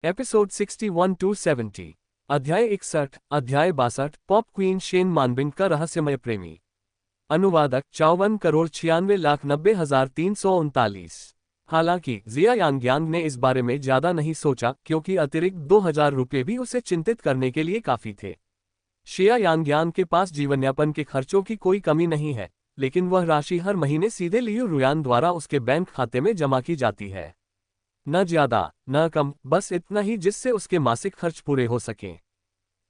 Episode 61 to 70। अध्याय 61। अध्याय 62। Pop queen Shane मानबिंग का रहस्यमय प्रेमी। अनुवादक 54,96,90,339। हालांकि जिया यांग्यांग ने इस बारे में ज्यादा नहीं सोचा क्योंकि अतिरिक्त 2,000 रुपये भी उसे चिंतित करने के लिए काफी थे। शिया यांग्यांग के पास जीवनयापन के खर्चों की कोई कमी नहीं है, लेकिन वह राशि हर महीने सीधे लियू रुयान द्वारा उसके बैंक खाते में जमा की जाती है। न ज्यादा न कम, बस इतना ही जिससे उसके मासिक खर्च पूरे हो सकें।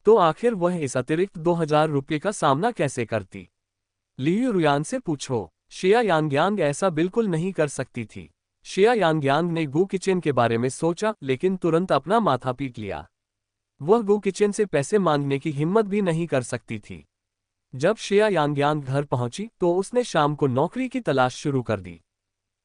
तो आखिर वह इस अतिरिक्त 2,000 रुपये का सामना कैसे करती? लियू रुयान से पूछो। शिया यांग्यांग ऐसा बिल्कुल नहीं कर सकती थी। शिया यांग्यांग ने गू किचन के बारे में सोचा, लेकिन तुरंत अपना माथा पीट लिया। वह गू किचन से पैसे मांगने की हिम्मत भी नहीं कर सकती थी। जब शिया यांग्यांग घर पहुंची तो उसने शाम को नौकरी की तलाश शुरू कर दी।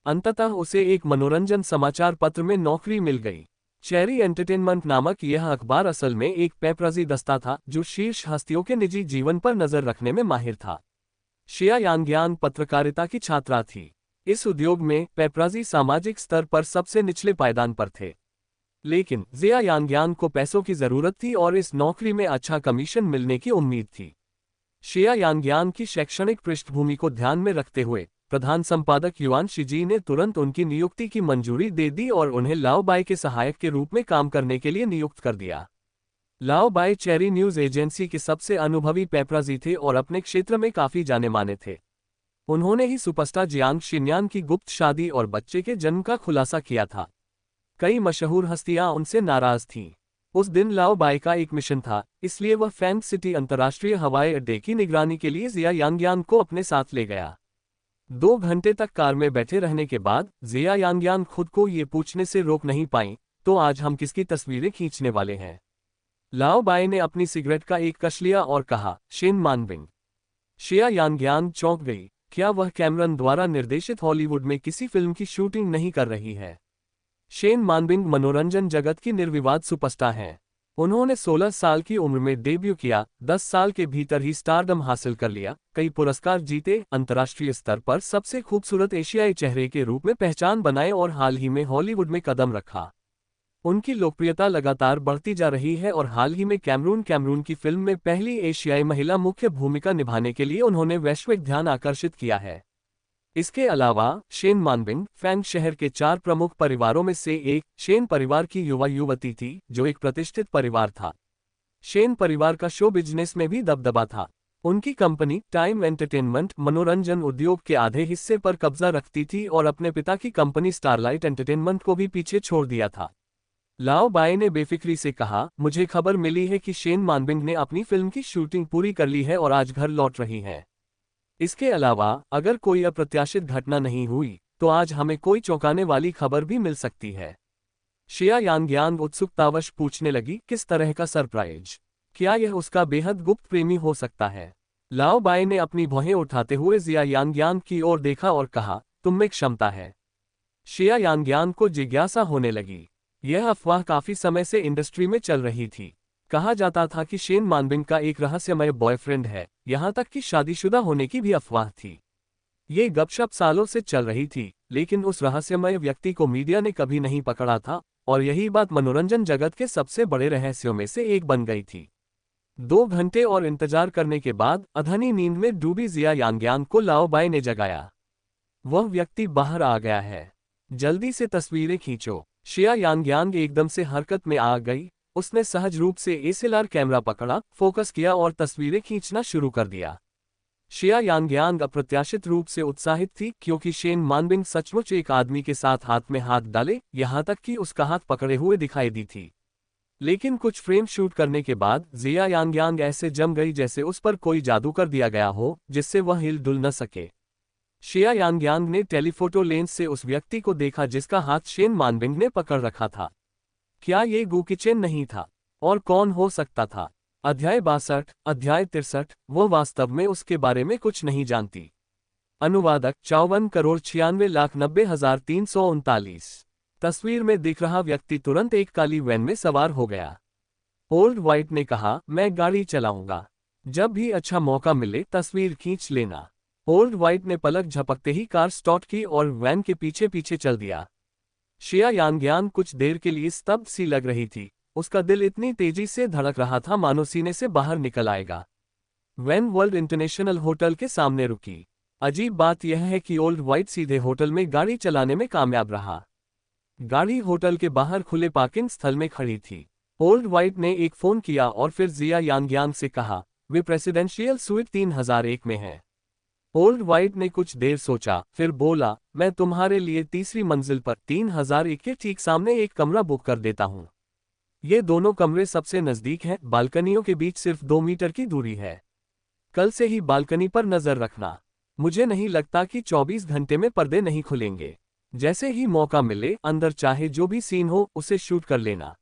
अंततः उसे एक मनोरंजन समाचार पत्र में नौकरी मिल गई। चेरी एंटरटेनमेंट नामक यह अखबार असल में एक पेपराजी दस्ता था जो शीर्ष हस्तियों के निजी जीवन पर नजर रखने में माहिर था। शिया यांग्यांग पत्रकारिता की छात्रा थी। इस उद्योग में पेपराजी सामाजिक स्तर पर सबसे निचले पायदान पर थे। लेकिन जिया यांग्यांग को पैसों की जरूरत थी और इस नौकरी में अच्छा कमीशन मिलने की उम्मीद थी। शिया यांग्यांग की शैक्षणिक पृष्ठभूमि को ध्यान में रखते हुए प्रधान संपादक युआन शिजी ने तुरंत उनकी नियुक्ति की मंजूरी दे दी और उन्हें लाओ बाई के सहायक के रूप में काम करने के लिए नियुक्त कर दिया। लाओ बाई चेरी न्यूज एजेंसी के सबसे अनुभवी पेपराजी थे और अपने क्षेत्र में काफी जाने माने थे। उन्होंने ही सुपरस्टार जियांग शिन्यान की गुप्त शादी और बच्चे के जन्म का खुलासा किया था। कई मशहूर हस्तियां उनसे नाराज थीं। उस दिन लाओ बाई का एक मिशन था, इसलिए वह फैंग सिटी अंतर्राष्ट्रीय हवाई अड्डे की निगरानी के लिए जिया यांग्यांग को अपने साथ ले गया। 2 घंटे तक कार में बैठे रहने के बाद जिया यांग्यांग खुद को ये पूछने से रोक नहीं पाई, तो आज हम किसकी तस्वीरें खींचने वाले हैं? लाओ बाई ने अपनी सिगरेट का एक कश लिया और कहा, शेन मानबिंग। शिया यांग्यांग चौंक गई। क्या वह कैमरन द्वारा निर्देशित हॉलीवुड में किसी फिल्म की शूटिंग नहीं कर रही है? शेन मानबिंग मनोरंजन जगत की निर्विवाद सुपरस्टार हैं। उन्होंने 16 साल की उम्र में डेब्यू किया, 10 साल के भीतर ही स्टारडम हासिल कर लिया, कई पुरस्कार जीते, अंतर्राष्ट्रीय स्तर पर सबसे खूबसूरत एशियाई चेहरे के रूप में पहचान बनाए और हाल ही में हॉलीवुड में कदम रखा। उनकी लोकप्रियता लगातार बढ़ती जा रही है और हाल ही में कैमरून की फिल्म में पहली एशियाई महिला मुख्य भूमिका निभाने के लिए उन्होंने वैश्विक ध्यान आकर्षित किया है। इसके अलावा शेन मानबिंग फैंग शहर के 4 प्रमुख परिवारों में से एक शेन परिवार की युवा युवती थी, जो एक प्रतिष्ठित परिवार था। शेन परिवार का शो बिजनेस में भी दबदबा था। उनकी कंपनी टाइम एंटरटेनमेंट मनोरंजन उद्योग के आधे हिस्से पर कब्जा रखती थी और अपने पिता की कंपनी स्टारलाइट एंटरटेनमेंट को भी पीछे छोड़ दिया था। लाओ बाई ने बेफिक्री से कहा, मुझे खबर मिली है कि शेन मानबिंग ने अपनी फिल्म की शूटिंग पूरी कर ली है और आज घर लौट रही हैं। इसके अलावा अगर कोई अप्रत्याशित घटना नहीं हुई तो आज हमें कोई चौंकाने वाली खबर भी मिल सकती है। शिया यांग्यांग उत्सुकतावश पूछने लगी, किस तरह का सरप्राइज? क्या यह उसका बेहद गुप्त प्रेमी हो सकता है? लाओ बाई ने अपनी भौहें उठाते हुए जिया यांग्यांग की ओर देखा और कहा, तुम में क्षमता है। शिया यांग्यांग को जिज्ञासा होने लगी। यह अफवाह काफी समय से इंडस्ट्री में चल रही थी। कहा जाता था कि शेन मानबिंग का एक रहस्यमय बॉयफ्रेंड है, यहां तक कि शादीशुदा होने की भी अफवाह थी। ये गपशप सालों से चल रही थी, लेकिन उस रहस्यमय व्यक्ति को मीडिया ने कभी नहीं पकड़ा था और यही बात मनोरंजन जगत के सबसे बड़े रहस्यों में से एक बन गई थी। 2 घंटे और इंतजार करने के बाद अधनी नींद में डूबी जिया यांग्यांग को लाओ बाई ने जगाया। वह व्यक्ति बाहर आ गया है, जल्दी से तस्वीरें खींचो। शिया यांग्यांग एकदम से हरकत में आ गई। उसने सहज रूप से एसएलआर कैमरा पकड़ा, फोकस किया और तस्वीरें खींचना शुरू कर दिया। शिया यांग्यांग अप्रत्याशित रूप से उत्साहित थी क्योंकि शेन मानबिंग सचमुच एक आदमी के साथ हाथ में हाथ डाले, यहां तक कि उसका हाथ पकड़े हुए दिखाई दी थी। लेकिन कुछ फ्रेम शूट करने के बाद जिया यांग्यांग ऐसे जम गई जैसे उस पर कोई जादू कर दिया गया हो, जिससे वह हिल डुल न सके। शिया यांग्यांग ने टेलीफोटो लेंस से उस व्यक्ति को देखा जिसका हाथ शेन मानबिंग ने पकड़ रखा था। क्या ये गू किचन नहीं था? और कौन हो सकता था? अध्याय 62। अध्याय 63। वो वास्तव में उसके बारे में कुछ नहीं जानती। अनुवादक 54,96,90,339। तस्वीर में दिख रहा व्यक्ति तुरंत एक काली वैन में सवार हो गया। ओल्ड व्हाइट ने कहा, मैं गाड़ी चलाऊंगा। जब भी अच्छा मौका मिले तस्वीर खींच लेना। ओल्ड व्हाइट ने पलक झपकते ही कार स्टार्ट की और वैन के पीछे पीछे चल दिया। शिया यांग्यान कुछ देर के लिए स्तब्ध सी लग रही थी। उसका दिल इतनी तेजी से धड़क रहा था मानो सीने से बाहर निकल आएगा। वैन वर्ल्ड इंटरनेशनल होटल के सामने रुकी। अजीब बात यह है कि ओल्ड वाइट सीधे होटल में गाड़ी चलाने में कामयाब रहा। गाड़ी होटल के बाहर खुले पार्किंग स्थल में खड़ी थी। ओल्ड वाइट ने एक फोन किया और फिर जिया यांग्यान से कहा, वे प्रेसिडेंशियल स्वीट 3001 में हैं। ओल्ड वाइट ने कुछ देर सोचा, फिर बोला, मैं तुम्हारे लिए तीसरी मंजिल पर 3001 के ठीक सामने एक कमरा बुक कर देता हूँ। ये दोनों कमरे सबसे नजदीक हैं, बालकनियों के बीच सिर्फ 2 मीटर की दूरी है। कल से ही बालकनी पर नजर रखना। मुझे नहीं लगता कि 24 घंटे में पर्दे नहीं खुलेंगे। जैसे ही मौका मिले अंदर चाहे जो भी सीन हो उसे शूट कर लेना।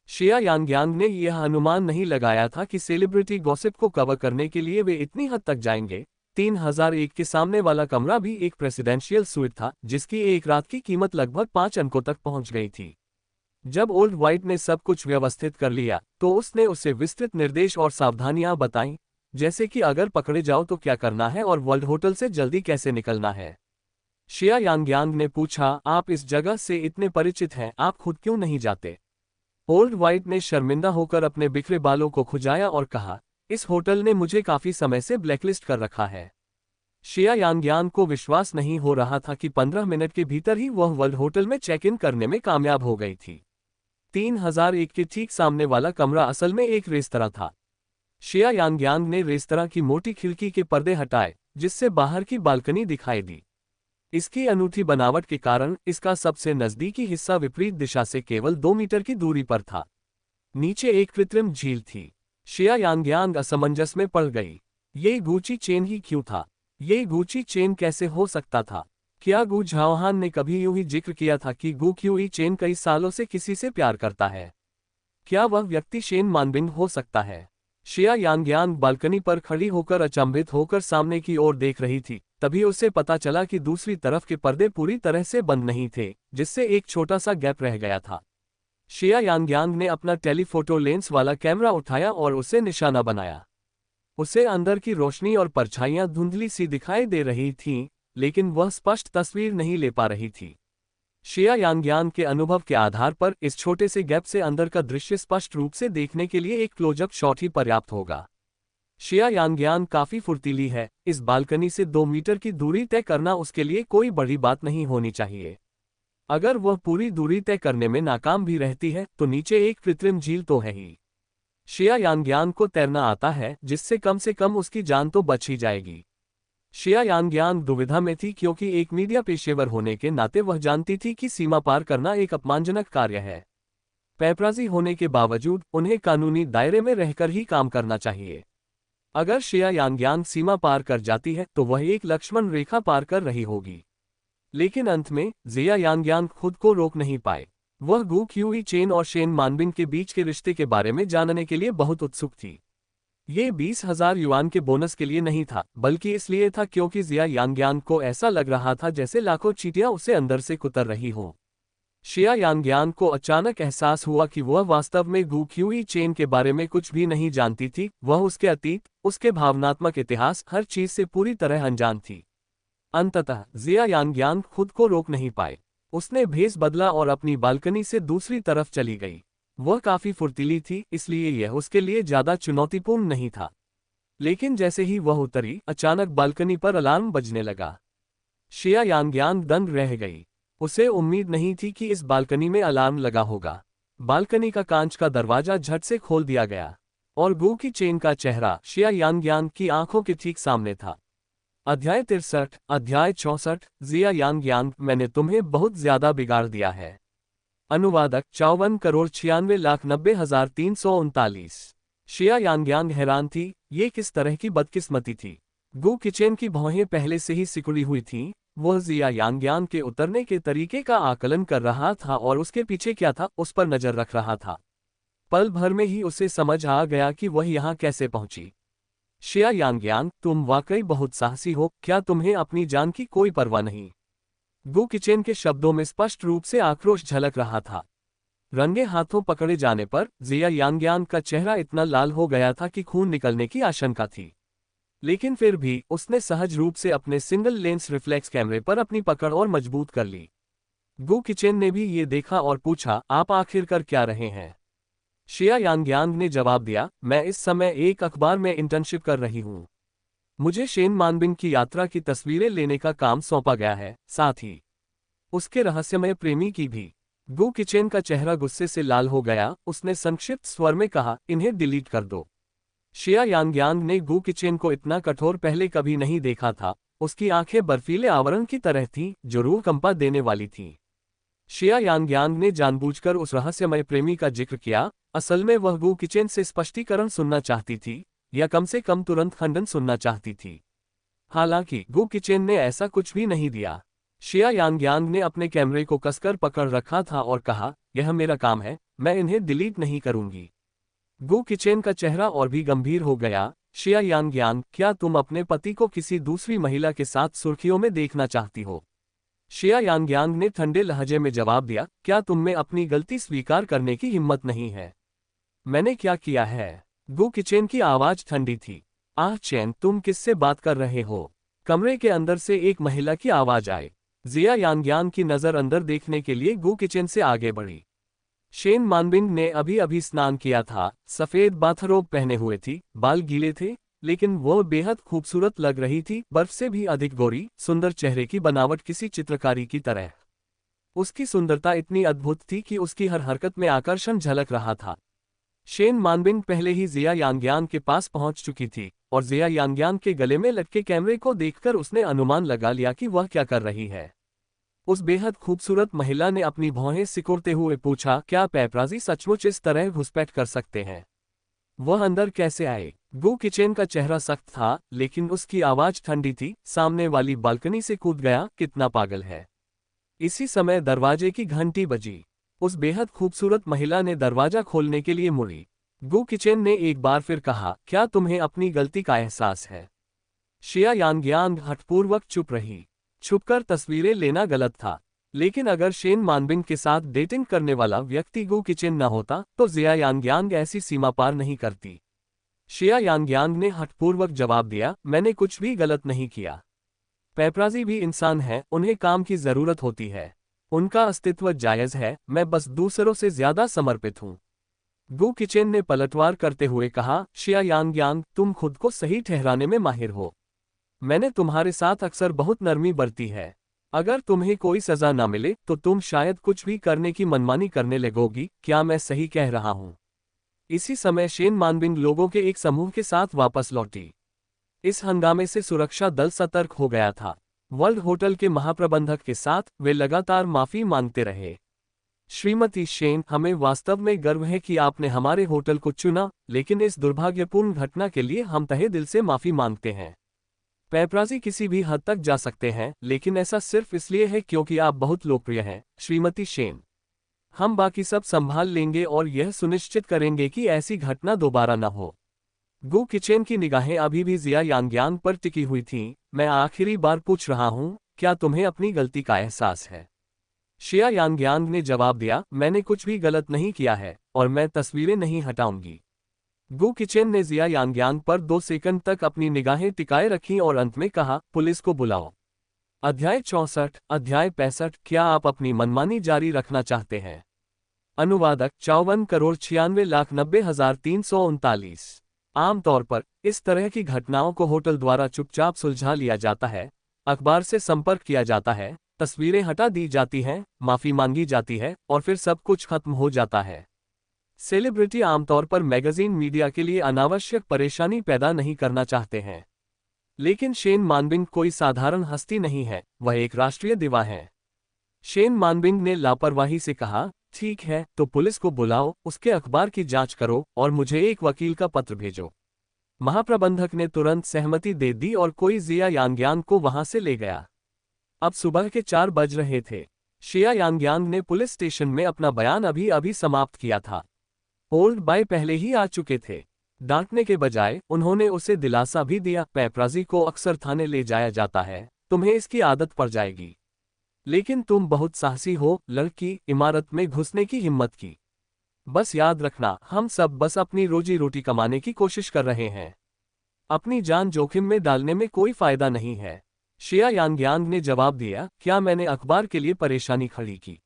शिया यांग्यांग ने यह अनुमान नहीं लगाया था कि सेलिब्रिटी गॉसिप को कवर करने के लिए वे इतनी हद तक जाएंगे। 3001 के सामने वाला कमरा भी एक प्रेसिडेंशियल स्वीट था जिसकी एक रात की कीमत लगभग 5 अंकों तक पहुंच गई थी। जब ओल्ड वाइट ने सब कुछ व्यवस्थित कर लिया तो उसने उसे विस्तृत निर्देश और सावधानियां बताईं, जैसे कि अगर पकड़े जाओ तो क्या करना है और वर्ल्ड होटल से जल्दी कैसे निकलना है। शिया यांग्यांग ने पूछा, आप इस जगह से इतने परिचित हैं, आप खुद क्यों नहीं जाते? ओल्ड वाइट ने शर्मिंदा होकर अपने बिखरे बालों को खुजाया और कहा, इस होटल ने मुझे काफी समय से ब्लैकलिस्ट कर रखा है। शिया यांग्यांग को विश्वास नहीं हो रहा था कि 15 मिनट के भीतर ही वह वर्ल्ड होटल में चेक इन करने में कामयाब हो गई थी। 3001 के ठीक सामने वाला कमरा असल में एक रेस्तरां था। शिया यांग्यांग ने रेस्तरां की मोटी खिड़की के पर्दे हटाए जिससे बाहर की बालकनी दिखाई दी। इसकी अनूठी बनावट के कारण इसका सबसे नजदीकी हिस्सा विपरीत दिशा से केवल 2 मीटर की दूरी पर था। नीचे एक कृत्रिम झील थी। शिया यांग्यांग असमंजस में पड़ गई। ये गुची चेन ही क्यों था? ये गुची चेन कैसे हो सकता था? क्या गु झाओहान ने कभी यूं ही जिक्र किया था कि गु क्यूई चेन कई सालों से किसी से प्यार करता है? क्या वह व्यक्ति शेन मानबिंग हो सकता है? शिया यांग्यांग बालकनी पर खड़ी होकर अचंभित होकर सामने की ओर देख रही थी। तभी उसे पता चला कि दूसरी तरफ के पर्दे पूरी तरह से बंद नहीं थे, जिससे एक छोटा सा गैप रह गया था। शिया यांग्यांग ने अपना टेलीफोटो लेंस वाला कैमरा उठाया और उसे निशाना बनाया। उसे अंदर की रोशनी और परछाइयां धुंधली सी दिखाई दे रही थीं, लेकिन वह स्पष्ट तस्वीर नहीं ले पा रही थी। शिया यांग्यांग के अनुभव के आधार पर इस छोटे से गैप से अंदर का दृश्य स्पष्ट रूप से देखने के लिए एक क्लोजअप शॉट ही पर्याप्त होगा। शिया यांग्यांग काफी फुर्तीली है, इस बालकनी से 2 मीटर की दूरी तय करना उसके लिए कोई बड़ी बात नहीं होनी चाहिए। अगर वह पूरी दूरी तय करने में नाकाम भी रहती है तो नीचे एक कृत्रिम झील तो है ही। शिया यांग्यांग को तैरना आता है, जिससे कम से कम उसकी जान तो बच ही जाएगी। शिया यांग्यांग दुविधा में थी क्योंकि एक मीडिया पेशेवर होने के नाते वह जानती थी कि सीमा पार करना एक अपमानजनक कार्य है। पैपराजी होने के बावजूद उन्हें कानूनी दायरे में रहकर ही काम करना चाहिए। अगर शिया यांग्यांग सीमा पार कर जाती है तो वह एक लक्ष्मण रेखा पार कर रही होगी। लेकिन अंत में जिया यांग्यांग खुद को रोक नहीं पाए। वह गु क्यूई चेन और शेन मानबिंग के बीच के रिश्ते के बारे में जानने के लिए बहुत उत्सुक थी। ये 20,000 युआन के बोनस के लिए नहीं था, बल्कि इसलिए था क्योंकि जिया यांग्यांग को ऐसा लग रहा था जैसे लाखों चींटियां उसे अंदर से कुतर रही हों। शिया यांग्यांग को अचानक एहसास हुआ कि वह वास्तव में गु क्यूई चेन के बारे में कुछ भी नहीं जानती थी। वह उसके अतीत, उसके भावनात्मक इतिहास, हर चीज से पूरी तरह अनजान थी। अंततः जिया यांग्यांग खुद को रोक नहीं पाए। उसने भेस बदला और अपनी बालकनी से दूसरी तरफ चली गई। वह काफी फुर्तीली थी, इसलिए यह उसके लिए ज्यादा चुनौतीपूर्ण नहीं था। लेकिन जैसे ही वह उतरी, अचानक बालकनी पर अलार्म बजने लगा। शिया यांग्यांग दंग रह गई। उसे उम्मीद नहीं थी कि इस बालकनी में अलार्म लगा होगा। बालकनी का कांच का दरवाजा झट से खोल दिया गया और गु की चेन का चेहरा शिया यांग्यांग की आंखों के ठीक सामने था। अध्याय 63, अध्याय 64, जिया यांग्यांग, मैंने तुम्हें बहुत ज्यादा बिगाड़ दिया है। अनुवादक 54,96,90,339। शिया यांग्यांग हैरान थी, ये किस तरह की बदकिस्मती थी। गु किचेन की भौहें पहले से ही सिकुड़ी हुई थीं। वह जिया यांग्यांग के उतरने के तरीके का आकलन कर रहा था और उसके पीछे क्या था उस पर नजर रख रहा था। पल भर में ही उसे समझ आ गया कि वह यहाँ कैसे पहुंची। शिया यांग्यांग, तुम वाकई बहुत साहसी हो, क्या तुम्हें अपनी जान की कोई परवाह नहीं? गु किचेन के शब्दों में स्पष्ट रूप से आक्रोश झलक रहा था। रंगे हाथों पकड़े जाने पर जिया यांग्यांग का चेहरा इतना लाल हो गया था कि खून निकलने की आशंका थी। लेकिन फिर भी उसने सहज रूप से अपने सिंगल लेंस रिफ्लेक्स कैमरे पर अपनी पकड़ और मजबूत कर ली। गु किचेन ने भी ये देखा और पूछा, आप आखिर कर क्या रहे हैं? शिया यांग्यांग ने जवाब दिया, मैं इस समय एक अखबार में इंटर्नशिप कर रही हूँ। मुझे शेन मानबिंग की यात्रा की तस्वीरें लेने का काम सौंपा गया है, साथ ही उसके रहस्यमय प्रेमी की भी। गु किचेन का चेहरा गुस्से से लाल हो गया, उसने संक्षिप्त स्वर में कहा, इन्हें डिलीट कर दो। शिया यांग्यांग ने गु किचेन को इतना कठोर पहले कभी नहीं देखा था। उसकी आंखें बर्फीले आवरण की तरह थीं, जो रूह कंपा देने वाली थीं। शिया यांग्यांग ने जानबूझकर उस रहस्यमय प्रेमी का जिक्र किया। असल में वह गु किचेन से स्पष्टीकरण सुनना चाहती थी, या कम से कम तुरंत खंडन सुनना चाहती थी। हालांकि गु किचेन ने ऐसा कुछ भी नहीं दिया। शिया यांग्यांग ने अपने कैमरे को कसकर पकड़ रखा था और कहा, यह मेरा काम है, मैं इन्हें डिलीट नहीं करूंगी। गु किचेन का चेहरा और भी गंभीर हो गया। शिया यांग्यांग, क्या तुम अपने पति को किसी दूसरी महिला के साथ सुर्खियों में देखना चाहती हो? शिया यांग्यांग ने ठंडे लहजे में जवाब दिया, क्या तुम में अपनी गलती स्वीकार करने की हिम्मत नहीं है? मैंने क्या किया है? गु किचेन की आवाज ठंडी थी। आह चैन, तुम किससे बात कर रहे हो? कमरे के अंदर से एक महिला की आवाज आई। जिया यांग्यांग की नजर अंदर देखने के लिए गु किचेन से आगे बढ़ी। शेन मानबिंग ने अभी अभी स्नान किया था, सफेद बाथरोब पहने हुए थी, बाल गीले थे, लेकिन वह बेहद खूबसूरत लग रही थी, बर्फ से भी अधिक गोरी, सुंदर चेहरे की बनावट किसी चित्रकारी की तरह। उसकी सुंदरता इतनी अद्भुत थी कि उसकी हर हरकत में आकर्षण झलक रहा था। शेन मानबिंग पहले ही जिया यांग्यांग के पास पहुंच चुकी थी, और जिया यांग्यांग के गले में लटके कैमरे को देखकर उसने अनुमान लगा लिया कि वह क्या कर रही है। उस बेहद खूबसूरत महिला ने अपनी भौहें सिकुड़ते हुए पूछा, क्या पेपराजी सचमुच इस तरह घुसपैठ कर सकते हैं? वह अंदर कैसे आए? गु किचेन का चेहरा सख्त था, लेकिन उसकी आवाज ठंडी थी। सामने वाली बालकनी से कूद गया, कितना पागल है। इसी समय दरवाजे की घंटी बजी। उस बेहद खूबसूरत महिला ने दरवाजा खोलने के लिए मुड़ी। गु किचेन ने एक बार फिर कहा, क्या तुम्हें अपनी गलती का एहसास है? शिया यांग्यांग हठपूर्वक चुप रही। छुपकर तस्वीरें लेना गलत था, लेकिन अगर शेन मानबिंग के साथ डेटिंग करने वाला व्यक्ति गु किचेन न होता तो जिया यांग्यांग ऐसी सीमा पार नहीं करती। शिया यांग्यांग ने हठपूर्वक जवाब दिया, मैंने कुछ भी गलत नहीं किया। पेपराजी भी इंसान है, उन्हें काम की जरूरत होती है, उनका अस्तित्व जायज है, मैं बस दूसरों से ज्यादा समर्पित हूँ। गु किचेन ने पलटवार करते हुए कहा, शिया यांग्यांग, तुम खुद को सही ठहराने में माहिर हो। मैंने तुम्हारे साथ अक्सर बहुत नरमी बरती है। अगर तुम्हें कोई सजा ना मिले तो तुम शायद कुछ भी करने की मनमानी करने लगोगी। क्या मैं सही कह रहा हूं? इसी समय शेन मानबिंग लोगों के एक समूह के साथ वापस लौटी। इस हंगामे से सुरक्षा दल सतर्क हो गया था। वर्ल्ड होटल के महाप्रबंधक के साथ वे लगातार माफी मांगते रहे। श्रीमती शेन, हमें वास्तव में गर्व है कि आपने हमारे होटल को चुना, लेकिन इस दुर्भाग्यपूर्ण घटना के लिए हम तहे दिल से माफी मांगते हैं। पेपराजी किसी भी हद तक जा सकते हैं, लेकिन ऐसा सिर्फ इसलिए है क्योंकि आप बहुत लोकप्रिय हैं, श्रीमती शेन। हम बाकी सब संभाल लेंगे और यह सुनिश्चित करेंगे कि ऐसी घटना दोबारा न हो। गु किचेन की निगाहें अभी भी जिया यांग्यांग पर टिकी हुई थीं। मैं आखिरी बार पूछ रहा हूं, क्या तुम्हें अपनी गलती का एहसास है? शिया यांग्यांग ने जवाब दिया, मैंने कुछ भी गलत नहीं किया है, और मैं तस्वीरें नहीं हटाऊंगी। गु किचेन ने जिया यांग्यांग पर 2 सेकंड तक अपनी निगाहें टिकाए रखीं और अंत में कहा, पुलिस को बुलाओ। अध्याय 64, अध्याय 65, क्या आप अपनी मनमानी जारी रखना चाहते हैं? अनुवादक 54,96,90,339। आमतौर पर इस तरह की घटनाओं को होटल द्वारा चुपचाप सुलझा लिया जाता है। अखबार से संपर्क किया जाता है, तस्वीरें हटा दी जाती हैं, माफी मांगी जाती है, और फिर सब कुछ खत्म हो जाता है। सेलिब्रिटी आमतौर पर मैगजीन मीडिया के लिए अनावश्यक परेशानी पैदा नहीं करना चाहते हैं। लेकिन शेन मानबिंग कोई साधारण हस्ती नहीं है, वह एक राष्ट्रीय दिवा है। शेन मानबिंग ने लापरवाही से कहा, ठीक है, तो पुलिस को बुलाओ, उसके अखबार की जांच करो और मुझे एक वकील का पत्र भेजो। महाप्रबंधक ने तुरंत सहमति दे दी और कोई जिया यांग्यांग को वहां से ले गया। अब सुबह के 4 बज रहे थे। शिया यांग्यांग ने पुलिस स्टेशन में अपना बयान अभी अभी समाप्त किया था। ओल्ड बॉय पहले ही आ चुके थे। डांटने के बजाय उन्होंने उसे दिलासा भी दिया, पेपराजी को अक्सर थाने ले जाया जाता है, तुम्हें इसकी आदत पड़ जाएगी। लेकिन तुम बहुत साहसी हो, लड़की, इमारत में घुसने की हिम्मत की। बस याद रखना, हम सब बस अपनी रोजी रोटी कमाने की कोशिश कर रहे हैं। अपनी जान जोखिम में डालने में कोई फायदा नहीं है। शिया यांग्यांग ने जवाब दिया, क्या मैंने अखबार के लिए परेशानी खड़ी की?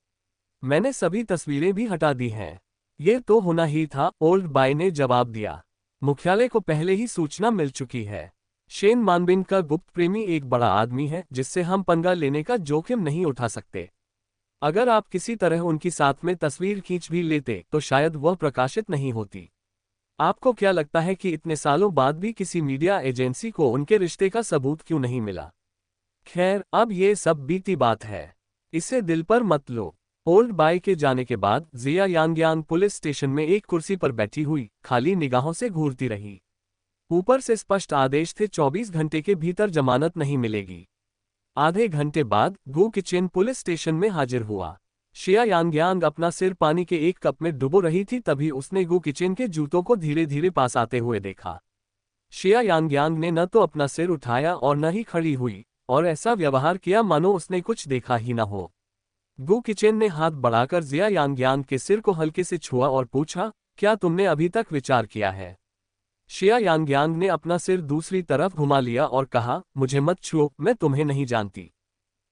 मैंने सभी तस्वीरें भी हटा दी हैं। ये तो होना ही था, ओल्ड बाय ने जवाब दिया। मुख्यालय को पहले ही सूचना मिल चुकी है। शेन मानबिन का गुप्त प्रेमी एक बड़ा आदमी है जिससे हम पंगा लेने का जोखिम नहीं उठा सकते। अगर आप किसी तरह उनकी साथ में तस्वीर खींच भी लेते तो शायद वह प्रकाशित नहीं होती। आपको क्या लगता है कि इतने सालों बाद भी किसी मीडिया एजेंसी को उनके रिश्ते का सबूत क्यों नहीं मिला? खैर, अब ये सब बीती बात है, इसे दिल पर मत लो। ओल्ड बाय के जाने के बाद जिया यांग्यांग पुलिस स्टेशन में एक कुर्सी पर बैठी हुई खाली निगाहों से घूरती रही। ऊपर से स्पष्ट आदेश थे, 24 घंटे के भीतर जमानत नहीं मिलेगी। आधे घंटे बाद गु किचेन पुलिस स्टेशन में हाजिर हुआ। शिया यांग्यांग अपना सिर पानी के एक कप में डुबो रही थी, तभी उसने गु किचेन के जूतों को धीरे धीरे पास आते हुए देखा। शिया यांग्यांग ने न तो अपना सिर उठाया और न ही खड़ी हुई, और ऐसा व्यवहार किया मानो उसने कुछ देखा ही न हो। गु किचेन ने हाथ बढ़ाकर जिया यांग्यांग के सिर को हल्के से छुआ और पूछा, क्या तुमने अभी तक विचार किया है? शिया यांग्यांग ने अपना सिर दूसरी तरफ घुमा लिया और कहा, मुझे मत छुओ, मैं तुम्हें नहीं जानती।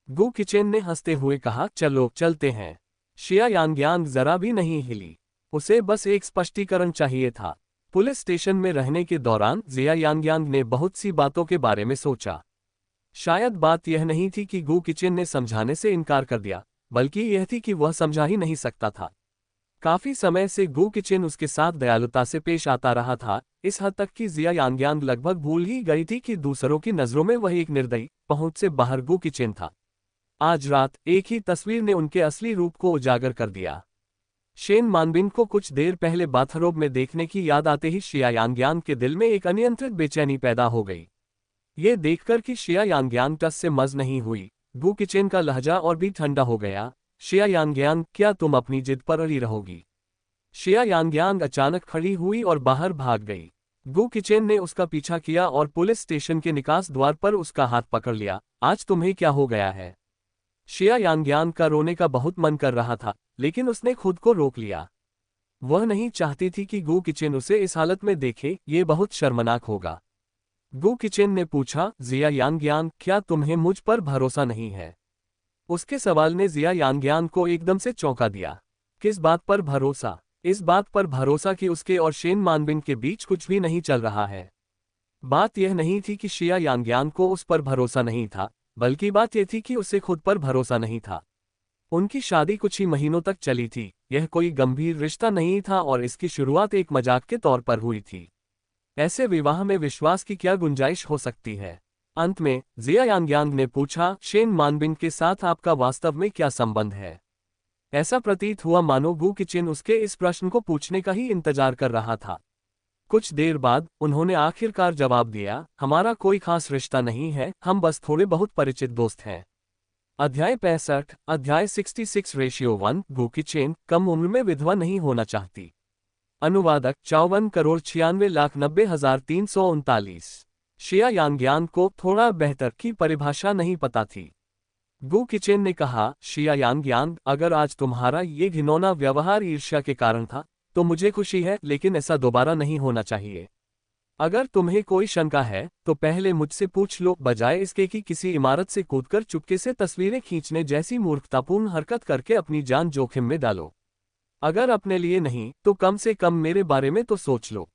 गु किचेन ने हंसते हुए कहा, चलो चलते हैं। शिया यांग्यांग जरा भी नहीं हिली। उसे बस एक स्पष्टीकरण चाहिए था। पुलिस स्टेशन में रहने के दौरान जिया यांग्यांग ने बहुत सी बातों के बारे में सोचा। शायद बात यह नहीं थी कि गु किचेन ने समझाने से इनकार कर दिया, बल्कि यह थी कि वह समझा ही नहीं सकता था। काफी समय से गु किचेन उसके साथ दयालुता से पेश आता रहा था, इस हद तक कि जिया यांग्यांग लगभग भूल ही गई थी कि दूसरों की नजरों में वह एक निर्दयी, पहुंच से बाहर गु किचेन था। आज रात एक ही तस्वीर ने उनके असली रूप को उजागर कर दिया। शेन मानबिन को कुछ देर पहले बाथरोब में देखने की याद आते ही शिया यांग्यांग के दिल में एक अनियंत्रित बेचैनी पैदा हो गई। ये देखकर कि शिया यांग्यांग टस से मज नहीं हुई, गु किचेन का लहजा और भी ठंडा हो गया। शिया यांग्यांग, क्या तुम अपनी जिद पर अड़ी रहोगी? शिया यांग्यांग अचानक खड़ी हुई और बाहर भाग गई। गु किचेन ने उसका पीछा किया और पुलिस स्टेशन के निकास द्वार पर उसका हाथ पकड़ लिया। आज तुम्हें क्या हो गया है? शिया यांग्यांग का रोने का बहुत मन कर रहा था, लेकिन उसने खुद को रोक लिया। वह नहीं चाहती थी कि गु किचेन उसे इस हालत में देखे, ये बहुत शर्मनाक होगा। गु किचेन ने पूछा, जिया यांग्यांग, क्या तुम्हें मुझ पर भरोसा नहीं है? उसके सवाल ने जिया यांग्यांग को एकदम से चौंका दिया। किस बात पर भरोसा? इस बात पर भरोसा कि उसके और शेन मानबिन के बीच कुछ भी नहीं चल रहा है। बात यह नहीं थी कि शिया यांग्यांग को उस पर भरोसा नहीं था, बल्कि बात यह थी कि उसे खुद पर भरोसा नहीं था। उनकी शादी कुछ ही महीनों तक चली थी, यह कोई गंभीर रिश्ता नहीं था और इसकी शुरुआत एक मजाक के तौर पर हुई थी। ऐसे विवाह में विश्वास की क्या गुंजाइश हो सकती है? अंत में जिया यांग्यांग ने पूछा, शेन मानबिन के साथ आपका वास्तव में क्या संबंध है? ऐसा प्रतीत हुआ मानो गु किचेन उसके इस प्रश्न को पूछने का ही इंतजार कर रहा था। कुछ देर बाद उन्होंने आखिरकार जवाब दिया, हमारा कोई खास रिश्ता नहीं है, हम बस थोड़े बहुत परिचित दोस्त हैं। अध्याय 65, अध्याय 66:1। गु किचेन कम उम्र में विधवा नहीं होना चाहती। अनुवादक 54,96,90,339। शिया यांग्यांग को थोड़ा बेहतर की परिभाषा नहीं पता थी। गु किचेन ने कहा, शिया यांग्यांग, अगर आज तुम्हारा ये घिनौना व्यवहार ईर्ष्या के कारण था तो मुझे खुशी है, लेकिन ऐसा दोबारा नहीं होना चाहिए। अगर तुम्हें कोई शंका है तो पहले मुझसे पूछ लो, बजाय इसके कि किसी इमारत से कूदकर चुपके से तस्वीरें खींचने जैसी मूर्खतापूर्ण हरकत करके अपनी जान जोखिम में डालो। अगर अपने लिए नहीं तो कम से कम मेरे बारे में तो सोच लो।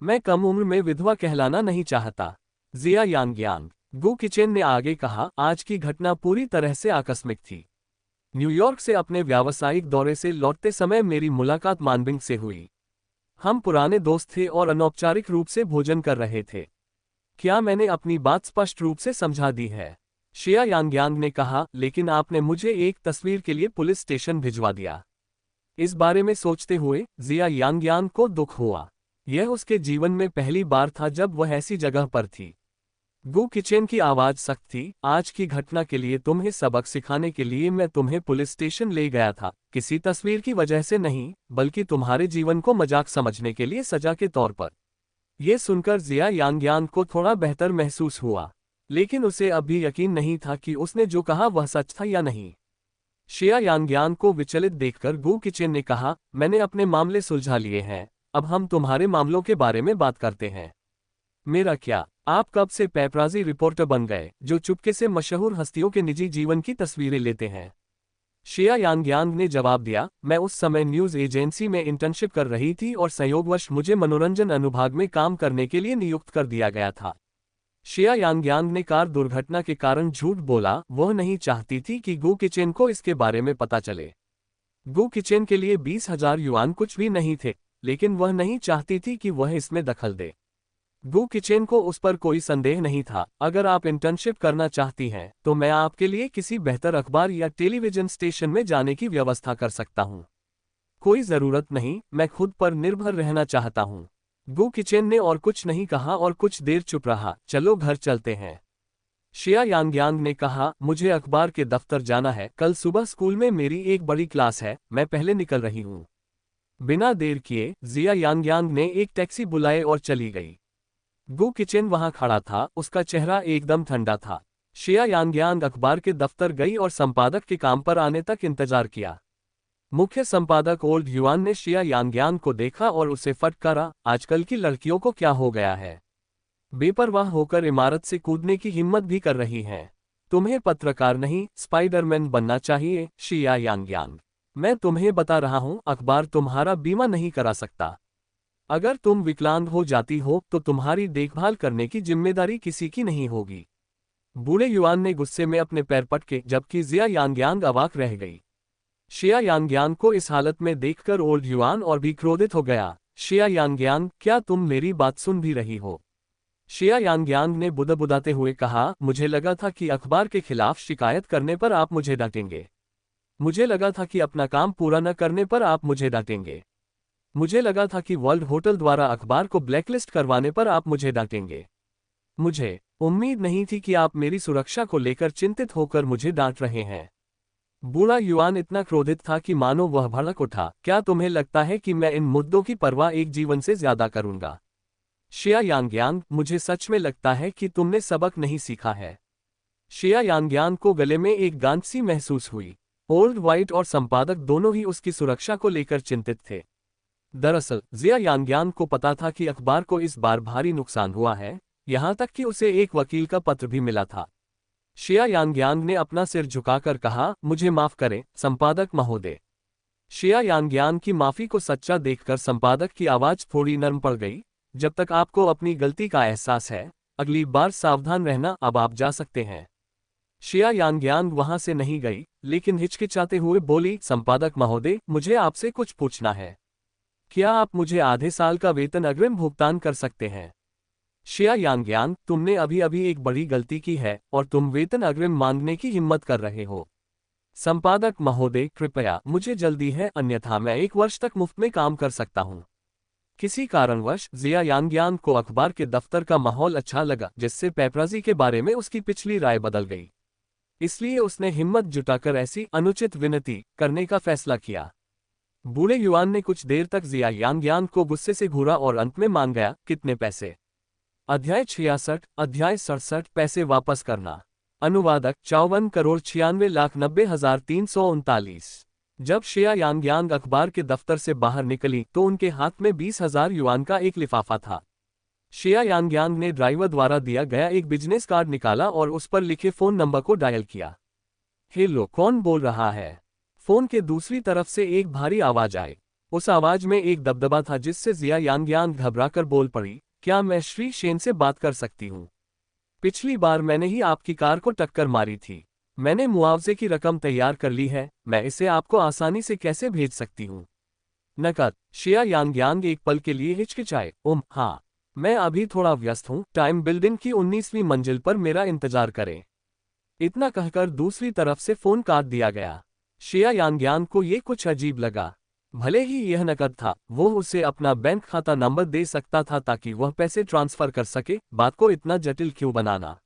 मैं कम उम्र में विधवा कहलाना नहीं चाहता। जिया यांग्यांग, गु किचेन ने आगे कहा, आज की घटना पूरी तरह से आकस्मिक थी। न्यूयॉर्क से अपने व्यावसायिक दौरे से लौटते समय मेरी मुलाकात मानबिन से हुई। हम पुराने दोस्त थे और अनौपचारिक रूप से भोजन कर रहे थे। क्या मैंने अपनी बात स्पष्ट रूप से समझा दी है? शिया यांग्यांग ने कहा, लेकिन आपने मुझे एक तस्वीर के लिए पुलिस स्टेशन भिजवा दिया। इस बारे में सोचते हुए जिया यांग्यांग को दुख हुआ। यह उसके जीवन में पहली बार था जब वह ऐसी जगह पर थी। गु किचेन की आवाज सख्त थी, आज की घटना के लिए तुम्हें सबक सिखाने के लिए मैं तुम्हें पुलिस स्टेशन ले गया था, किसी तस्वीर की वजह से नहीं, बल्कि तुम्हारे जीवन को मजाक समझने के लिए सजा के तौर पर। यह सुनकर जिया यांग्यांग को थोड़ा बेहतर महसूस हुआ, लेकिन उसे अब भी यकीन नहीं था कि उसने जो कहा वह सच था या नहीं। शिया यांग्यांग को विचलित देखकर गु किचेन ने कहा, मैंने अपने मामले सुलझा लिए हैं, अब हम तुम्हारे मामलों के बारे में बात करते हैं। मेरा क्या, आप कब से पेपराजी रिपोर्टर बन गए जो चुपके से मशहूर हस्तियों के निजी जीवन की तस्वीरें लेते हैं? शिया यांग्यांग ने जवाब दिया, मैं उस समय न्यूज एजेंसी में इंटर्नशिप कर रही थी और संयोगवश मुझे मनोरंजन अनुभाग में काम करने के लिए नियुक्त कर दिया गया था। शिया यांग्यांग ने कार दुर्घटना के कारण झूठ बोला, वह नहीं चाहती थी कि गु किचेन को इसके बारे में पता चले। गु किचेन के लिए 20,000 युआन कुछ भी नहीं थे, लेकिन वह नहीं चाहती थी कि वह इसमें दखल दे। गु किचेन को उस पर कोई संदेह नहीं था। अगर आप इंटर्नशिप करना चाहती हैं तो मैं आपके लिए किसी बेहतर अखबार या टेलीविजन स्टेशन में जाने की व्यवस्था कर सकता हूं। कोई जरूरत नहीं, मैं खुद पर निर्भर रहना चाहता हूं। गु किचेन ने और कुछ नहीं कहा और कुछ देर चुप रहा। चलो घर चलते हैं, शिया यांग्यांग ने कहा, मुझे अखबार के दफ्तर जाना है, कल सुबह स्कूल में मेरी एक बड़ी क्लास है, मैं पहले निकल रही हूं। बिना देर किए जिया यांग्यांग ने एक टैक्सी बुलाए और चली गई। गु किचेन वहां खड़ा था, उसका चेहरा एकदम ठंडा था। शिया यांग्यांग अखबार के दफ्तर गई और संपादक के काम पर आने तक इंतजार किया। मुख्य संपादक ओल्ड युआन ने शिया यांग्यांग को देखा और उसे फटकारा, आजकल की लड़कियों को क्या हो गया है, बेपरवाह होकर इमारत से कूदने की हिम्मत भी कर रही हैं। तुम्हें पत्रकार नहीं स्पाइडरमैन बनना चाहिए शिया यांग्यांग। मैं तुम्हें बता रहा हूं, अखबार तुम्हारा बीमा नहीं करा सकता। अगर तुम विकलांग हो जाती हो तो तुम्हारी देखभाल करने की जिम्मेदारी किसी की नहीं होगी। बूढ़े युआन ने गुस्से में अपने पैर पटके, जबकि जिया यांग्यांग अवाक रह गई। शिया यांग्यांग को इस हालत में देखकर ओल्ड युआन और भी क्रोधित हो गया। शिया यांग्यांग, क्या तुम मेरी बात सुन भी रही हो? शिया यांग्यांग ने बुदबुदाते हुए कहा, मुझे लगा था कि अखबार के खिलाफ शिकायत करने पर आप मुझे डांटेंगे। मुझे लगा था कि अपना काम पूरा न करने पर आप मुझे डांटेंगे। मुझे लगा था कि वर्ल्ड होटल द्वारा अखबार को ब्लैकलिस्ट करवाने पर आप मुझे डांटेंगे। मुझे उम्मीद नहीं थी कि आप मेरी सुरक्षा को लेकर चिंतित होकर मुझे डांट रहे हैं। बूढ़ा युआन इतना क्रोधित था कि मानो वह भड़क उठा। क्या तुम्हें लगता है कि मैं इन मुद्दों की परवाह एक जीवन से ज्यादा करूंगा? शिया यांग्यांग, मुझे सच में लगता है कि तुमने सबक नहीं सीखा है। शिया यांग्यांग को गले में एक गांठ सी महसूस हुई। ओल्ड वाइट और संपादक दोनों ही उसकी सुरक्षा को लेकर चिंतित थे। दरअसल जिया यांग्यांग को पता था कि अखबार को इस बार भारी नुकसान हुआ है, यहां तक कि उसे एक वकील का पत्र भी मिला था। शिया यांग्यांग ने अपना सिर झुकाकर कहा, मुझे माफ करें संपादक महोदय। शिया यांग्यांग की माफी को सच्चा देखकर संपादक की आवाज थोड़ी नरम पड़ गई। जब तक आपको अपनी गलती का एहसास है, अगली बार सावधान रहना, अब आप जा सकते हैं। शिया यांग्यांग वहां से नहीं गई, लेकिन हिचकिचाते हुए बोली, संपादक महोदय, मुझे आपसे कुछ पूछना है। क्या आप मुझे आधे साल का वेतन अग्रिम भुगतान कर सकते हैं? शिया यांग्यांग, तुमने अभी अभी एक बड़ी गलती की है और तुम वेतन अग्रिम मांगने की हिम्मत कर रहे हो। संपादक महोदय, कृपया, मुझे जल्दी है, अन्यथा मैं 1 वर्ष तक मुफ्त में काम कर सकता हूं। किसी कारणवश जिया यांग्यांग को अखबार के दफ्तर का माहौल अच्छा लगा, जिससे पेपराजी के बारे में उसकी पिछली राय बदल गई। इसलिए उसने हिम्मत जुटाकर ऐसी अनुचित विनती करने का फैसला किया। बूढ़े युआन ने कुछ देर तक जिया यांग्यांग को गुस्से से घूरा और अंत में मांग गया, कितने पैसे? अध्याय 66, अध्याय 67, पैसे वापस करना। अनुवादक, 54,96,90,339। जब शिया यांग्यांग अखबार के दफ्तर से बाहर निकली तो उनके हाथ में 20,000 युआन का एक लिफाफा था। शिया यांग्यांग ने ड्राइवर द्वारा दिया गया एक बिजनेस कार्ड निकाला और उस पर लिखे फोन नंबर को डायल किया। हेलो, कौन बोल रहा है? फोन के दूसरी तरफ से एक भारी आवाज आई। उस आवाज में एक दबदबा था जिससे जिया यांग्यांग घबराकर बोल पड़ी, क्या मैं श्री शेन से बात कर सकती हूँ? पिछली बार मैंने ही आपकी कार को टक्कर मारी थी। मैंने मुआवजे की रकम तैयार कर ली है, मैं इसे आपको आसानी से कैसे भेज सकती हूँ? नकद। शिया यांग्यांग एक पल के लिए हिचकिचाए। हाँ, मैं अभी थोड़ा व्यस्त हूँ, टाइम बिल्डिंग की 19वीं मंजिल पर मेरा इंतजार करें। इतना कहकर दूसरी तरफ से फोन काट दिया गया। शिया यांग्यांग को ये कुछ अजीब लगा। भले ही यह नकद था, वो उसे अपना बैंक खाता नंबर दे सकता था ताकि वह पैसे ट्रांसफर कर सके, बात को इतना जटिल क्यों बनाना?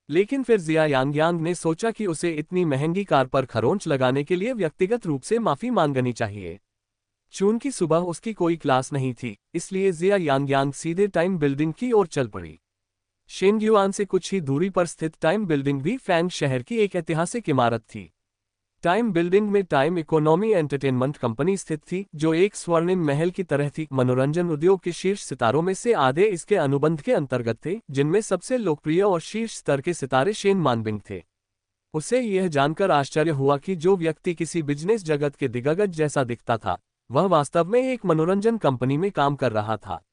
लेकिन फिर जिया यांग्यांग ने सोचा कि उसे इतनी महंगी कार पर खरोंच लगाने के लिए व्यक्तिगत रूप से माफी मांगनी चाहिए। चूंकि सुबह उसकी कोई क्लास नहीं थी, इसलिए जिया यांग्यांग सीधे टाइम बिल्डिंग की ओर चल पड़ी। शेंगयुआन से कुछ ही दूरी पर स्थित टाइम बिल्डिंग भी फैंग शहर की एक ऐतिहासिक इमारत थी। टाइम बिल्डिंग में टाइम इकोनॉमी एंटरटेनमेंट कंपनी स्थित थी, जो एक स्वर्णिम महल की तरह थी। मनोरंजन उद्योग के शीर्ष सितारों में से आधे इसके अनुबंध के अंतर्गत थे, जिनमें सबसे लोकप्रिय और शीर्ष स्तर के सितारे शेन मानबिंग थे। उसे यह जानकर आश्चर्य हुआ कि जो व्यक्ति किसी बिजनेस जगत के दिग्गज जैसा दिखता था, वह वास्तव में एक मनोरंजन कंपनी में काम कर रहा था।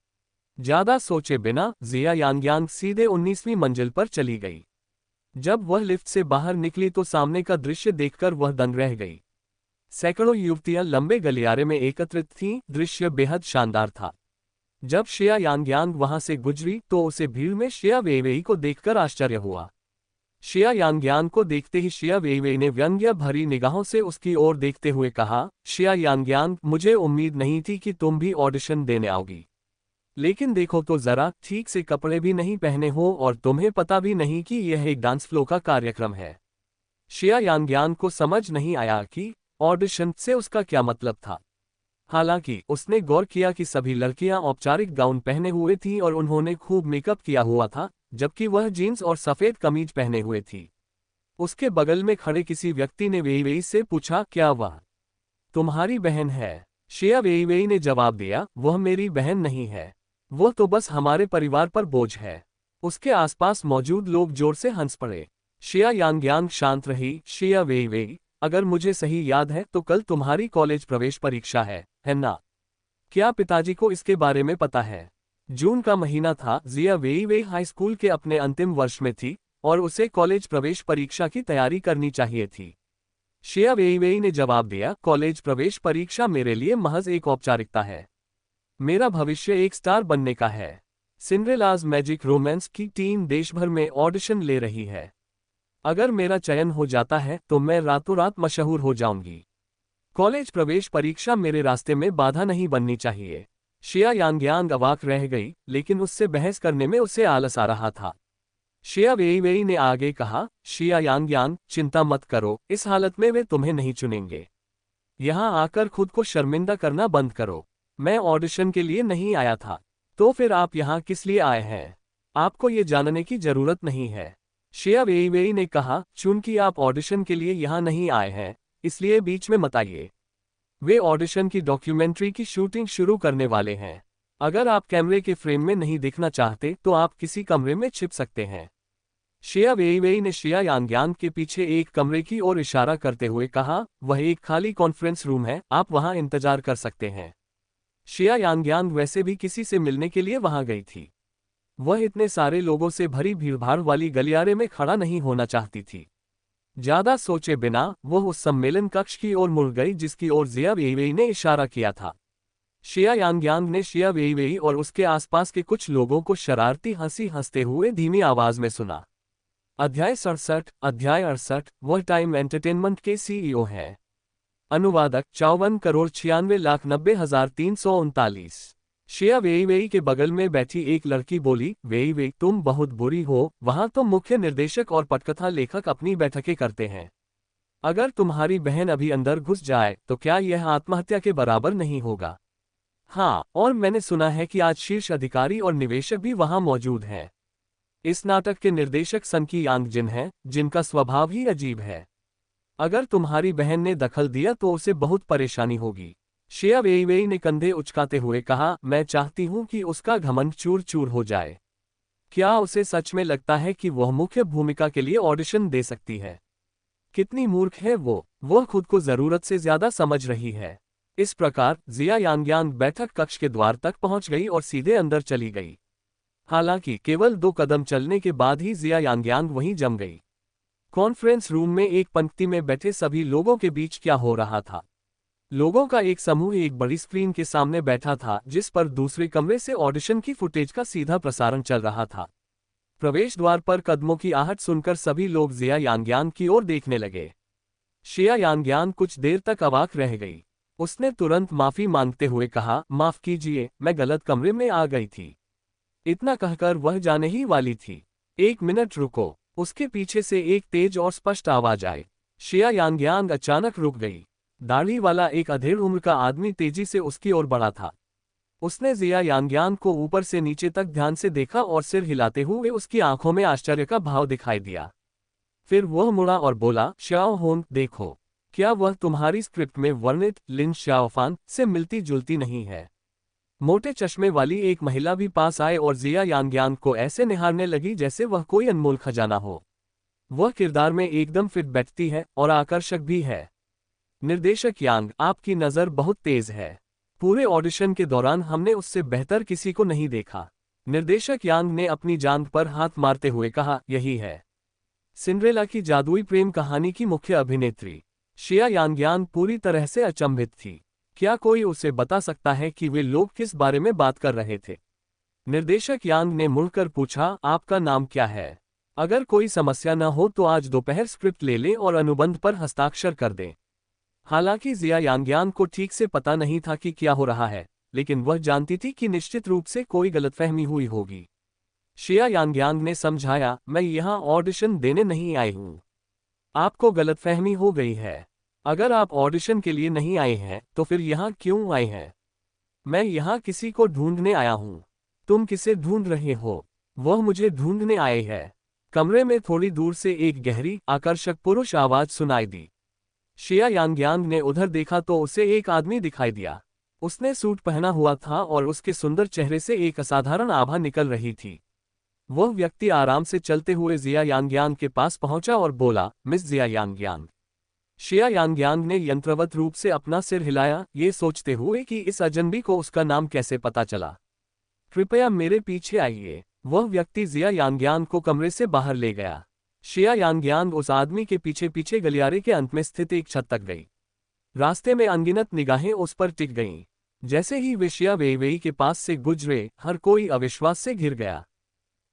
ज्यादा सोचे बिना जिया यांग्यांग सीधे 19वीं मंजिल पर चली गई। जब वह लिफ्ट से बाहर निकली तो सामने का दृश्य देखकर वह दंग रह गई। सैकड़ों युवतियां लंबे गलियारे में एकत्रित थीं। दृश्य बेहद शानदार था। जब शिया यांग्यांग वहां से गुजरी तो उसे भीड़ में शिया वेइवेई को देखकर आश्चर्य हुआ। शिया यांग्यांग को देखते ही शिया वेइवेई ने व्यंग्य भरी निगाहों से उसकी ओर देखते हुए कहा, शिया यांग्यांग, मुझे उम्मीद नहीं थी कि तुम भी ऑडिशन देने आओगी। लेकिन देखो तो जरा, ठीक से कपड़े भी नहीं पहने हो और तुम्हें पता भी नहीं कि यह एक डांस फ्लो का कार्यक्रम है। शिया यांग्यांग को समझ नहीं आया कि ऑडिशन से उसका क्या मतलब था। हालांकि उसने गौर किया कि सभी लड़कियां औपचारिक गाउन पहने हुए थीं और उन्होंने खूब मेकअप किया हुआ था, जबकि वह जीन्स और सफेद कमीज पहने हुए थी। उसके बगल में खड़े किसी व्यक्ति ने वेइवेई से पूछा, क्या वह तुम्हारी बहन है? शिया वेइवेई ने जवाब दिया, वह मेरी बहन नहीं है, वो तो बस हमारे परिवार पर बोझ है। उसके आसपास मौजूद लोग जोर से हंस पड़े। शिया यांग्यांग शांत रही। शिया वेइवेई, अगर मुझे सही याद है तो कल तुम्हारी कॉलेज प्रवेश परीक्षा है ना? क्या पिताजी को इसके बारे में पता है? जून का महीना था। जिया वेइवेई हाई स्कूल के अपने अंतिम वर्ष में थी और उसे कॉलेज प्रवेश परीक्षा की तैयारी करनी चाहिए थी। शिया वेइवेई ने जवाब दिया, कॉलेज प्रवेश परीक्षा मेरे लिए महज एक औपचारिकता है। मेरा भविष्य एक स्टार बनने का है। सिंड्रेलाज मैजिक रोमांस की टीम देश भर में ऑडिशन ले रही है। अगर मेरा चयन हो जाता है तो मैं रातों रात मशहूर हो जाऊंगी। कॉलेज प्रवेश परीक्षा मेरे रास्ते में बाधा नहीं बननी चाहिए। शिया यांग्यांग अवाक रह गई, लेकिन उससे बहस करने में उसे आलस आ रहा था। शिया वेइवेई ने आगे कहा, शिया यांग्यांग, चिंता मत करो, इस हालत में वे तुम्हें नहीं चुनेंगे। यहां आकर खुद को शर्मिंदा करना बंद करो। मैं ऑडिशन के लिए नहीं आया था। तो फिर आप यहाँ किस लिए आए हैं? आपको ये जानने की जरूरत नहीं है। शिया वेइवेई ने कहा, चूंकि आप ऑडिशन के लिए यहाँ नहीं आए हैं, इसलिए बीच में मत आइए। वे ऑडिशन की डॉक्यूमेंट्री की शूटिंग शुरू करने वाले हैं। अगर आप कैमरे के फ्रेम में नहीं दिखना चाहते तो आप किसी कमरे में छिप सकते हैं। शिया वेइवेई ने शिया यांग्यांग के पीछे एक कमरे की ओर इशारा करते हुए कहा, वह एक खाली कॉन्फ्रेंस रूम है, आप वहां इंतजार कर सकते हैं। शिया यांग्यांग वैसे भी किसी से मिलने के लिए वहां गई थी। वह इतने सारे लोगों से भरी भीड़भाड़ वाली गलियारे में खड़ा नहीं होना चाहती थी। ज्यादा सोचे बिना वह उस सम्मेलन कक्ष की ओर मुड़ गई जिसकी ओर जिया वेइवेई ने इशारा किया था। शिया यांग्यांग ने शिया वेइवेई और उसके आसपास के कुछ लोगों को शरारती हंसी हंसते हुए धीमी आवाज में सुना। अध्याय 68। वह टाइम एंटरटेनमेंट के सीईओ हैं। अनुवादक 54,96,90,339। शिया वेइवेई के बगल में बैठी एक लड़की बोली, वेइवेई, तुम बहुत बुरी हो। वहां तो मुख्य निर्देशक और पटकथा लेखक अपनी बैठकें करते हैं। अगर तुम्हारी बहन अभी अंदर घुस जाए तो क्या यह आत्महत्या के बराबर नहीं होगा? हाँ, और मैंने सुना है कि आज शीर्ष अधिकारी और निवेशक भी वहां मौजूद हैं। इस नाटक के निर्देशक सन की यांग जिन हैं, जिनका स्वभाव ही अजीब है। अगर तुम्हारी बहन ने दखल दिया तो उसे बहुत परेशानी होगी। शिया वेइवेई ने कंधे उचकाते हुए कहा, मैं चाहती हूं कि उसका घमंड चूर चूर हो जाए। क्या उसे सच में लगता है कि वह मुख्य भूमिका के लिए ऑडिशन दे सकती है? कितनी मूर्ख है वह खुद को जरूरत से ज्यादा समझ रही है। इस प्रकार जिया यांग्यांग बैठक कक्ष के द्वार तक पहुंच गई और सीधे अंदर चली गई। हालांकि केवल 2 कदम चलने के बाद ही जिया यांग्यांग वहीं जम गई। कॉन्फ्रेंस रूम में एक पंक्ति में बैठे सभी लोगों के बीच क्या हो रहा था? लोगों का एक समूह एक बड़ी स्क्रीन के सामने बैठा था, जिस पर दूसरे कमरे से ऑडिशन की फुटेज का सीधा प्रसारण चल रहा था। प्रवेश द्वार पर कदमों की आहट सुनकर सभी लोग जिया यांग्यांग की ओर देखने लगे। शिया यांग्यांग कुछ देर तक अवाक रह गई। उसने तुरंत माफी मांगते हुए कहा, माफ कीजिए, मैं गलत कमरे में आ गई थी। इतना कहकर वह जाने ही वाली थी। 1 मिनट रुको। उसके पीछे से एक तेज और स्पष्ट आवाज आई। शिया यांग्यांग अचानक रुक गई। दाढ़ी वाला एक अधेड़ उम्र का आदमी तेजी से उसकी ओर बढ़ा था। उसने जिया यांग्यांग को ऊपर से नीचे तक ध्यान से देखा और सिर हिलाते हुए उसकी आंखों में आश्चर्य का भाव दिखाई दिया। फिर वह मुड़ा और बोला, श्याओ होन, देखो। क्या वह तुम्हारी स्क्रिप्ट में वर्णित लिन शाओफान से मिलती जुलती नहीं है? मोटे चश्मे वाली एक महिला भी पास आए और जिया यांग्यांग को ऐसे निहारने लगी जैसे वह कोई अनमोल खजाना हो। वह किरदार में एकदम फिट बैठती है और आकर्षक भी है। निर्देशक यांग, आपकी नज़र बहुत तेज है। पूरे ऑडिशन के दौरान हमने उससे बेहतर किसी को नहीं देखा। निर्देशक यांग ने अपनी जांघ पर हाथ मारते हुए कहा, यही है सिंड्रेला की जादुई प्रेम कहानी की मुख्य अभिनेत्री। शिया यांग्यांग पूरी तरह से अचंभित थी। क्या कोई उसे बता सकता है कि वे लोग किस बारे में बात कर रहे थे? निर्देशक यांग ने मुड़कर पूछा, आपका नाम क्या है? अगर कोई समस्या न हो तो आज दोपहर स्क्रिप्ट ले लें और अनुबंध पर हस्ताक्षर कर दें। हालांकि जिया यांग्यांग को ठीक से पता नहीं था कि क्या हो रहा है, लेकिन वह जानती थी कि निश्चित रूप से कोई गलतफहमी हुई होगी। शिया यांग्यांग ने समझाया, मैं यहाँ ऑडिशन देने नहीं आई हूँ। आपको गलतफहमी हो गई है। अगर आप ऑडिशन के लिए नहीं आए हैं तो फिर यहाँ क्यों आए हैं? मैं यहाँ किसी को ढूंढने आया हूँ। तुम किसे ढूंढ रहे हो? वह मुझे ढूंढने आए हैं। कमरे में थोड़ी दूर से एक गहरी, आकर्षक पुरुष आवाज सुनाई दी। शिया यांग्यांग ने उधर देखा तो उसे एक आदमी दिखाई दिया। उसने सूट पहना हुआ था और उसके सुंदर चेहरे से एक असाधारण आभा निकल रही थी। वह व्यक्ति आराम से चलते हुए जिया यांग्यांग के पास पहुंचा और बोला, मिस जिया यांग्यांग। शिया यांग्यांग ने यंत्रवत रूप से अपना सिर हिलाया, ये सोचते हुए कि इस अजनबी को उसका नाम कैसे पता चला। कृपया मेरे पीछे आइए। वह व्यक्ति जिया यांग्यांग को कमरे से बाहर ले गया। शिया यांग्यांग उस आदमी के पीछे पीछे गलियारे के अंत में स्थित एक छत तक गई। रास्ते में अनगिनत निगाहें उस पर टिक गईं। जैसे ही वे शिया वेइवेई के पास से गुजरे, हर कोई अविश्वास से घिर गया।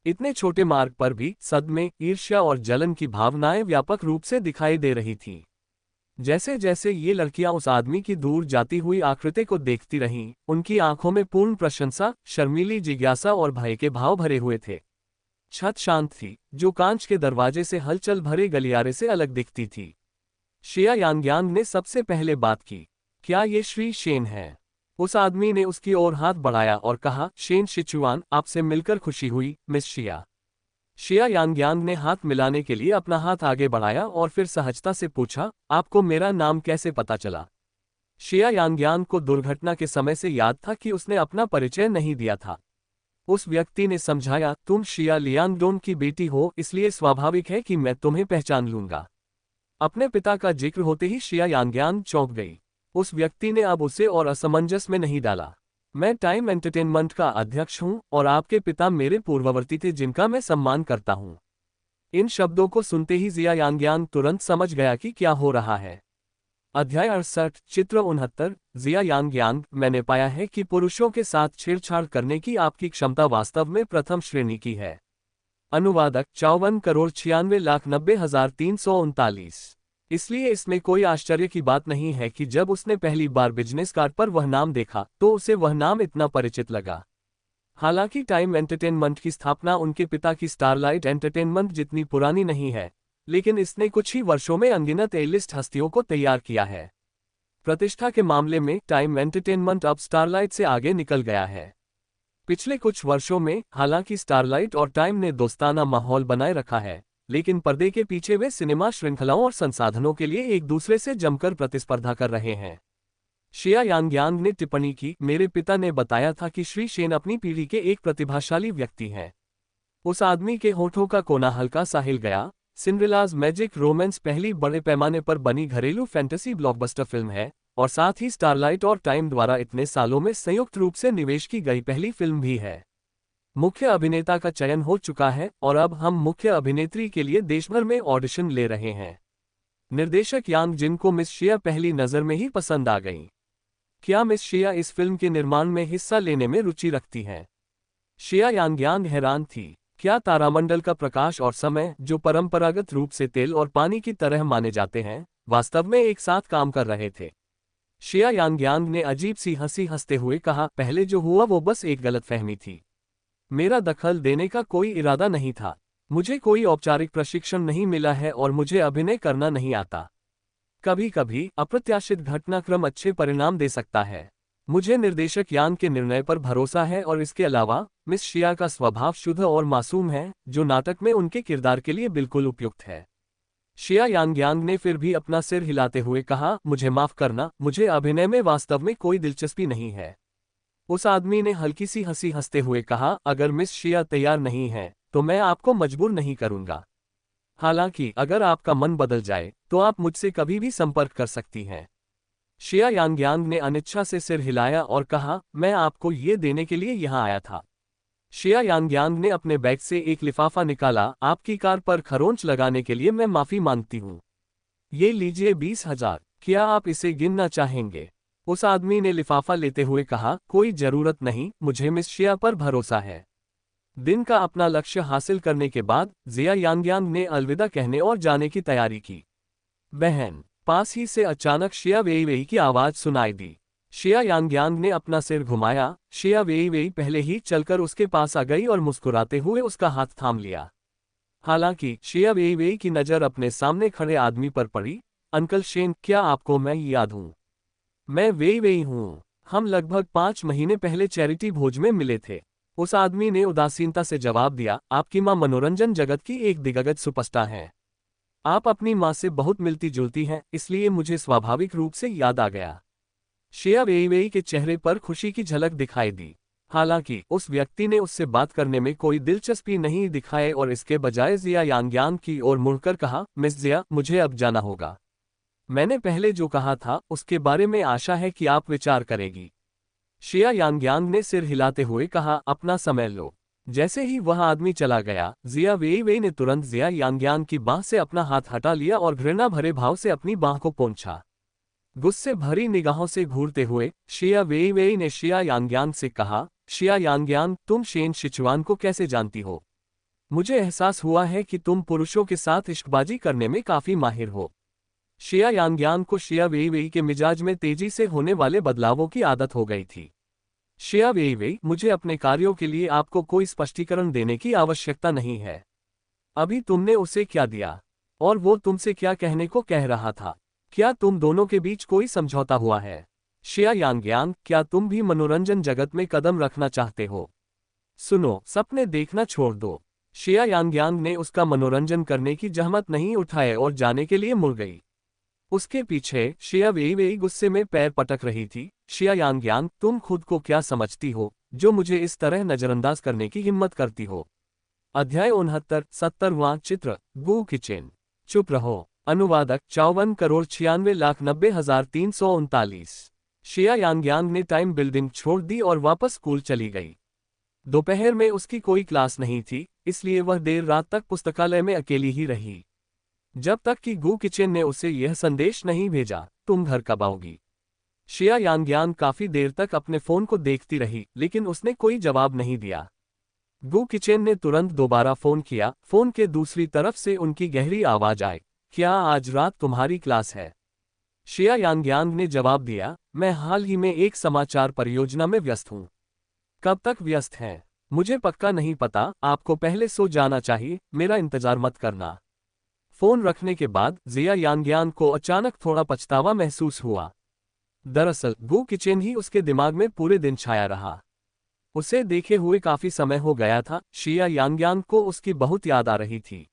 इतने छोटे मार्ग पर भी सदमे, ईर्ष्या और जलन की भावनाएं व्यापक रूप से दिखाई दे रही थीं। जैसे जैसे ये लड़कियां उस आदमी की दूर जाती हुई आकृति को देखती रहीं, उनकी आंखों में पूर्ण प्रशंसा, शर्मीली जिज्ञासा और भय के भाव भरे हुए थे। छत शांत थी, जो कांच के दरवाजे से हलचल भरे गलियारे से अलग दिखती थी। शिया यांग्यांग ने सबसे पहले बात की, क्या ये श्री शेन है? उस आदमी ने उसकी ओर हाथ बढ़ाया और कहा, शेन शिचुआन, आपसे मिलकर खुशी हुई, मिस शिया। शिया यांग्यांग ने हाथ मिलाने के लिए अपना हाथ आगे बढ़ाया और फिर सहजता से पूछा, आपको मेरा नाम कैसे पता चला? शिया यांग्यांग को दुर्घटना के समय से याद था कि उसने अपना परिचय नहीं दिया था। उस व्यक्ति ने समझाया, तुम शिया लियांगडोन की बेटी हो, इसलिए स्वाभाविक है कि मैं तुम्हें पहचान लूंगा। अपने पिता का जिक्र होते ही शिया यांग्यांग चौंक गई। उस व्यक्ति ने अब उसे और असमंजस में नहीं डाला। मैं टाइम एंटरटेनमेंट का अध्यक्ष हूं और आपके पिता मेरे पूर्ववर्ती थे जिनका मैं सम्मान करता हूं। इन शब्दों को सुनते ही जिया यांग्यांग तुरंत समझ गया कि क्या हो रहा है। अध्याय 68, चित्र 69। जिया यांग्यांग, मैंने पाया है कि पुरुषों के साथ छेड़छाड़ करने की आपकी क्षमता वास्तव में प्रथम श्रेणी की है। अनुवादक, 54,96,90,339। इसलिए इसमें कोई आश्चर्य की बात नहीं है कि जब उसने पहली बार बिजनेस कार्ड पर वह नाम देखा तो उसे वह नाम इतना परिचित लगा। हालांकि टाइम एंटरटेनमेंट की स्थापना उनके पिता की स्टारलाइट एंटरटेनमेंट जितनी पुरानी नहीं है, लेकिन इसने कुछ ही वर्षों में अनगिनत ए-लिस्ट हस्तियों को तैयार किया है। प्रतिष्ठा के मामले में टाइम एंटरटेनमेंट अब स्टारलाइट से आगे निकल गया है। पिछले कुछ वर्षों में हालांकि स्टारलाइट और टाइम ने दोस्ताना माहौल बनाए रखा है, लेकिन पर्दे के पीछे वे सिनेमा श्रृंखलाओं और संसाधनों के लिए एक दूसरे से जमकर प्रतिस्पर्धा कर रहे हैं। शिया यांग्यांग ने टिप्पणी की, मेरे पिता ने बताया था कि श्री शेन अपनी पीढ़ी के एक प्रतिभाशाली व्यक्ति हैं। उस आदमी के होठों का कोना हल्का सा हिल गया। सिंड्रेलाज मैजिक रोमांस पहली बड़े पैमाने पर बनी घरेलू फैंटेसी ब्लॉकबस्टर फिल्म है और साथ ही स्टारलाइट और टाइम द्वारा इतने सालों में संयुक्त रूप से निवेश की गई पहली फिल्म भी है। मुख्य अभिनेता का चयन हो चुका है और अब हम मुख्य अभिनेत्री के लिए देशभर में ऑडिशन ले रहे हैं। निर्देशक यांग, जिनको मिस शिया पहली नज़र में ही पसंद आ गईं। क्या मिस शिया इस फिल्म के निर्माण में हिस्सा लेने में रुचि रखती हैं? शिया यांग्यांग हैरान थी। क्या तारामंडल का प्रकाश और समय, जो परंपरागत रूप से तेल और पानी की तरह माने जाते हैं, वास्तव में एक साथ काम कर रहे थे? शिया यांग्यांग ने अजीब सी हंसी हंसते हुए कहा, पहले जो हुआ वो बस एक गलतफहमी थी। मेरा दखल देने का कोई इरादा नहीं था। मुझे कोई औपचारिक प्रशिक्षण नहीं मिला है और मुझे अभिनय करना नहीं आता। कभी कभी अप्रत्याशित घटनाक्रम अच्छे परिणाम दे सकता है। मुझे निर्देशक यांग के निर्णय पर भरोसा है और इसके अलावा मिस शिया का स्वभाव शुद्ध और मासूम है, जो नाटक में उनके किरदार के लिए बिल्कुल उपयुक्त है। शिया यांग्यांग ने फिर भी अपना सिर हिलाते हुए कहा, मुझे माफ करना, मुझे अभिनय में वास्तव में कोई दिलचस्पी नहीं है। उस आदमी ने हल्की सी हंसी हंसते हुए कहा, अगर मिस शिया तैयार नहीं है तो मैं आपको मजबूर नहीं करूंगा। हालांकि अगर आपका मन बदल जाए तो आप मुझसे कभी भी संपर्क कर सकती हैं। शिया यांग्यांग ने अनिच्छा से सिर हिलाया और कहा, मैं आपको ये देने के लिए यहाँ आया था। शिया यांग्यांग ने अपने बैग से एक लिफाफा निकाला, आपकी कार पर खरोंच लगाने के लिए मैं माफी मांगती हूँ। ये लीजिए 20,000, क्या आप इसे गिनना चाहेंगे? उस आदमी ने लिफाफा लेते हुए कहा, कोई जरूरत नहीं, मुझे मिस शिया पर भरोसा है। दिन का अपना लक्ष्य हासिल करने के बाद जिया यांग्यांग ने अलविदा कहने और जाने की तैयारी की। बहन, पास ही से अचानक शिया वेईवेई की आवाज सुनाई दी। शिया यांग्यांग ने अपना सिर घुमाया। शिया वेईवेई पहले ही चलकर उसके पास आ गई और मुस्कुराते हुए उसका हाथ थाम लिया। हालांकि शिया वेईवेई की नजर अपने सामने खड़े आदमी पर पड़ी। अंकल शेन, क्या आपको मैं याद हूं? मैं वेईवेई हूं। हम लगभग 5 महीने पहले चैरिटी भोज में मिले थे। उस आदमी ने उदासीनता से जवाब दिया, आपकी मां मनोरंजन जगत की एक दिग्गज सुपरस्टार हैं। आप अपनी मां से बहुत मिलती जुलती हैं, इसलिए मुझे स्वाभाविक रूप से याद आ गया। शिया वेईवेई के चेहरे पर खुशी की झलक दिखाई दी। हालांकि उस व्यक्ति ने उससे बात करने में कोई दिलचस्पी नहीं दिखाई और इसके बजाय जिया यांग्यांग की ओर मुड़कर कहा, मिस जिया, मुझे अब जाना होगा। मैंने पहले जो कहा था उसके बारे में आशा है कि आप विचार करेगी। शिया यांग्यांग ने सिर हिलाते हुए कहा, अपना समय लो। जैसे ही वह आदमी चला गया, जिया वेईवेई ने तुरंत जिया यांग्यांग की बाह से अपना हाथ हटा लिया और घृणा भरे भाव से अपनी बाह को पोंछा। गुस्से भरी निगाहों से घूरते हुए शिया वेईवेई ने शिया यांग्यांग से कहा, शिया यांग्यांग, तुम शेन शिचुआन को कैसे जानती हो? मुझे एहसास हुआ है कि तुम पुरुषों के साथ इश्कबाजी करने में काफी माहिर हो। शिया यांग्यांग को शिया वेईवेई के मिजाज में तेजी से होने वाले बदलावों की आदत हो गई थी। शिया वेईवेई, मुझे अपने कार्यों के लिए आपको कोई स्पष्टीकरण देने की आवश्यकता नहीं है। अभी तुमने उसे क्या दिया और वो तुमसे क्या कहने को कह रहा था? क्या तुम दोनों के बीच कोई समझौता हुआ है? शिया यांग्यांग, क्या तुम भी मनोरंजन जगत में कदम रखना चाहते हो? सुनो, सपने देखना छोड़ दो। शिया यांग्यांग ने उसका मनोरंजन करने की जहमत नहीं उठाए और जाने के लिए मुड़ गई। उसके पीछे शिया वेईवेई गुस्से में पैर पटक रही थी। शिया यांग्यांग, तुम खुद को क्या समझती हो जो मुझे इस तरह नजरअंदाज करने की हिम्मत करती हो? अध्याय 69, 70वां चित्र, गू किचन। चुप रहो। अनुवादक 54,96,90,339। शिया यांग्यांग ने टाइम बिल्डिंग छोड़ दी और वापस स्कूल चली गई। दोपहर में उसकी कोई क्लास नहीं थी, इसलिए वह देर रात तक पुस्तकालय में अकेली ही रही, जब तक कि गू किचन ने उसे यह संदेश नहीं भेजा, तुम घर कब आओगी? शिया यांग्यांग काफी देर तक अपने फोन को देखती रही, लेकिन उसने कोई जवाब नहीं दिया। गू किचन ने तुरंत दोबारा फोन किया। फोन के दूसरी तरफ से उनकी गहरी आवाज आई, क्या आज रात तुम्हारी क्लास है? शिया यांग्यांग ने जवाब दिया, मैं हाल ही में एक समाचार परियोजना में व्यस्त हूँ। कब तक व्यस्त हैं? मुझे पक्का नहीं पता, आपको पहले सो जाना चाहिए, मेरा इंतजार मत करना। फोन रखने के बाद जिया यांग्यांग को अचानक थोड़ा पछतावा महसूस हुआ। दरअसल गू किचन ही उसके दिमाग में पूरे दिन छाया रहा। उसे देखे हुए काफी समय हो गया था। शिया यांग्यांग को उसकी बहुत याद आ रही थी,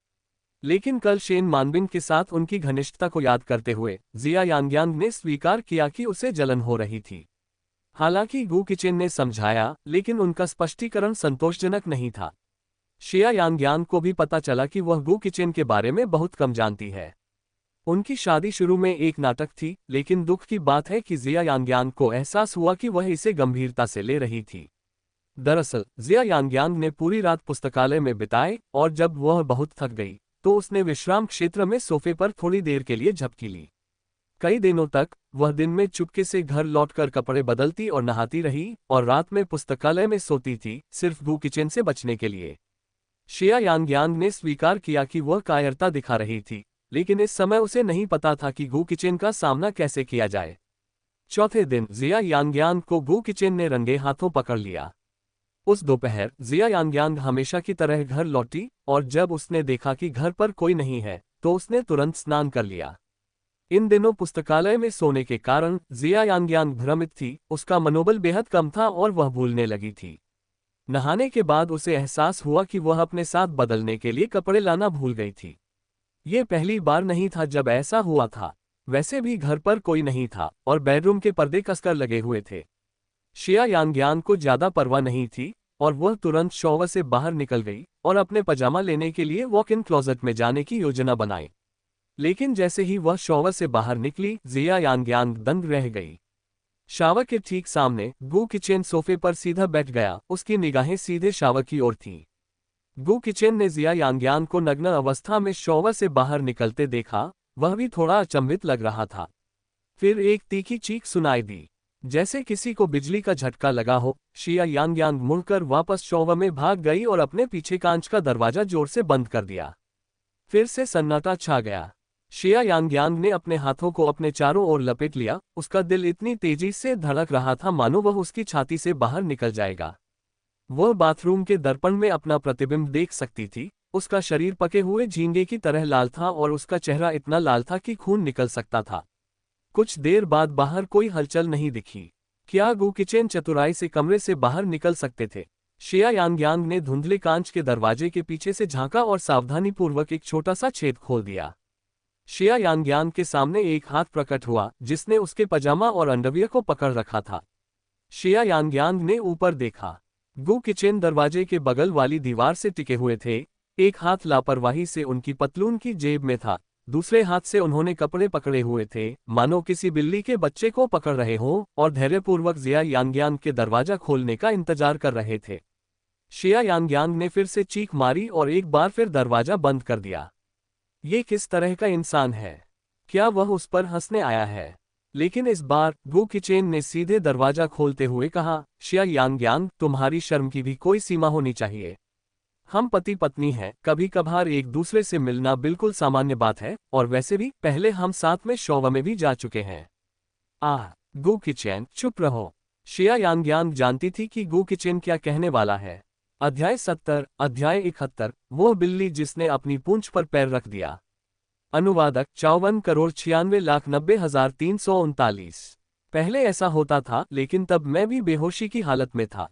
लेकिन कल शेन मानबिन के साथ उनकी घनिष्ठता को याद करते हुए जिया यांग्यांग ने स्वीकार किया कि उसे जलन हो रही थी। हालांकि गू किचन ने समझाया, लेकिन उनका स्पष्टीकरण संतोषजनक नहीं था। शिया यांग्यांग को भी पता चला कि वह गू किचन के बारे में बहुत कम जानती है। उनकी शादी शुरू में एक नाटक थी, लेकिन दुख की बात है कि जिया यांग्यांग को एहसास हुआ कि वह इसे गंभीरता से ले रही थी। दरअसल जिया यांग्यांग ने पूरी रात पुस्तकालय में बिताई और जब वह बहुत थक गई तो उसने विश्राम क्षेत्र में सोफे पर थोड़ी देर के लिए झपकी ली। कई दिनों तक वह दिन में चुपके से घर लौटकर कपड़े बदलती और नहाती रही और रात में पुस्तकालय में सोती थी, सिर्फ गू किचन से बचने के लिए। शिया यांग्यांग ने स्वीकार किया कि वह कायरता दिखा रही थी, लेकिन इस समय उसे नहीं पता था कि गू किचन का सामना कैसे किया जाए। चौथे दिन जिया यांग्यांग को गू किचन ने रंगे हाथों पकड़ लिया। उस दोपहर जिया यांग्यांग हमेशा की तरह घर लौटी और जब उसने देखा कि घर पर कोई नहीं है तो उसने तुरंत स्नान कर लिया। इन दिनों पुस्तकालय में सोने के कारण जिया यांग्यांग भ्रमित थी, उसका मनोबल बेहद कम था और वह भूलने लगी थी। नहाने के बाद उसे एहसास हुआ कि वह अपने साथ बदलने के लिए कपड़े लाना भूल गई थी। ये पहली बार नहीं था जब ऐसा हुआ था। वैसे भी घर पर कोई नहीं था और बेडरूम के पर्दे कसकर लगे हुए थे। शिया यांग्यान को ज्यादा परवाह नहीं थी और वह तुरंत शॉवर से बाहर निकल गई और अपने पजामा लेने के लिए वॉक इन क्लोजेट में जाने की योजना बनाई। लेकिन जैसे ही वह शॉवर से बाहर निकली, जिया यांग्यान दंग रह गई। शावर के ठीक सामने गु किचेन सोफे पर सीधा बैठ गया, उसकी निगाहें सीधे शावर की ओर थीं। गु किचेन ने जिया यांग्यान को नग्न अवस्था में शॉवर से बाहर निकलते देखा। वह भी थोड़ा अचंभित लग रहा था। फिर एक तीखी चीख सुनाई दी, जैसे किसी को बिजली का झटका लगा हो। शिया यांग्यान मुड़कर वापस शॉवर में भाग गई और अपने पीछे कांच का दरवाजा जोर से बंद कर दिया। फिर से सन्नाटा छा गया। शिया यांग्यान ने अपने हाथों को अपने चारों ओर लपेट लिया। उसका दिल इतनी तेजी से धड़क रहा था मानो वह उसकी छाती से बाहर निकल जाएगा। वह बाथरूम के दर्पण में अपना प्रतिबिंब देख सकती थी। उसका शरीर पके हुए झींगे की तरह लाल था और उसका चेहरा इतना लाल था कि खून निकल सकता था। कुछ देर बाद बाहर कोई हलचल नहीं दिखी। क्या गु किचेन चतुराई से कमरे से बाहर निकल सकते थे? शिया यांग्यान ने धुंधले कांच के दरवाजे के पीछे से झांका और सावधानीपूर्वक एक छोटा सा छेद खोल दिया। शिया यांग्यान के सामने एक हाथ प्रकट हुआ जिसने उसके पजामा और अंडरवियर को पकड़ रखा था। शिया यांग्यान ने ऊपर देखा। गु किचेन दरवाजे के बगल वाली दीवार से टिके हुए थे। एक हाथ लापरवाही से उनकी पतलून की जेब में था, दूसरे हाथ से उन्होंने कपड़े पकड़े हुए थे, मानो किसी बिल्ली के बच्चे को पकड़ रहे हों, और धैर्यपूर्वक जिया यांग्यान के दरवाजा खोलने का इंतजार कर रहे थे। शिया यांग्यान ने फिर से चीख मारी और एक बार फिर दरवाजा बंद कर दिया। ये किस तरह का इंसान है? क्या वह उस पर हंसने आया है? लेकिन इस बार गु किचेन ने सीधे दरवाजा खोलते हुए कहा, शिया यांग्यान, तुम्हारी शर्म की भी कोई सीमा होनी चाहिए। हम पति पत्नी हैं, कभी कभार एक दूसरे से मिलना बिल्कुल सामान्य बात है, और वैसे भी पहले हम साथ में शॉवर में भी जा चुके हैं। गु किचेन, चुप रहो। शिया यांग्यान जानती थी कि गु किचेन क्या कहने वाला है। अध्याय 70, अध्याय 71, वो बिल्ली जिसने अपनी पूंछ पर पैर रख दिया। अनुवादक 54,96,90,339। पहले ऐसा होता था, लेकिन तब मैं भी बेहोशी की हालत में था।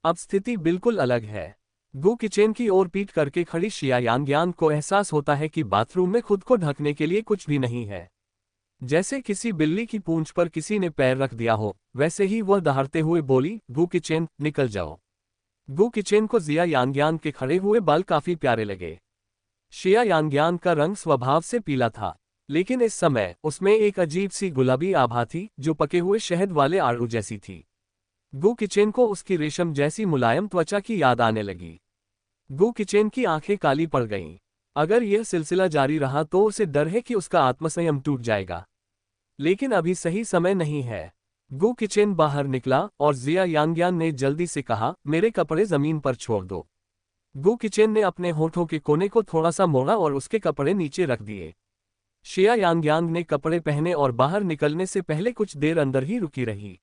अब स्थिति बिल्कुल अलग है। गु किचेन की ओर पीट करके खड़ी शिया यांग्यान को एहसास होता है कि बाथरूम में खुद को ढकने के लिए कुछ भी नहीं है। जैसे किसी बिल्ली की पूंछ पर किसी ने पैर रख दिया हो, वैसे ही वह दहाड़ते हुए बोली, गु किचेन, निकल जाओ। गु किचेन को जिया यांग्यान के खड़े हुए बाल काफी प्यारे लगे। शिया यांग्यान का रंग स्वभाव से पीला था, लेकिन इस समय उसमें एक अजीब सी गुलाबी आभा थी जो पके हुए शहद वाले आड़ू जैसी थी। गु किचेन को उसकी रेशम जैसी मुलायम त्वचा की याद आने लगी। गु किचेन की आंखें काली पड़ गईं। अगर यह सिलसिला जारी रहा तो उसे डर है कि उसका आत्मसंयम टूट जाएगा। लेकिन अभी सही समय नहीं है। गु किचेन बाहर निकला और जिया यांग्यान ने जल्दी से कहा, मेरे कपड़े जमीन पर छोड़ दो। गु किचेन ने अपने होठों के कोने को थोड़ा सा मोड़ा और उसके कपड़े नीचे रख दिए। शिया यांग्यान ने कपड़े पहने और बाहर निकलने से पहले कुछ देर अंदर ही रुकी रही।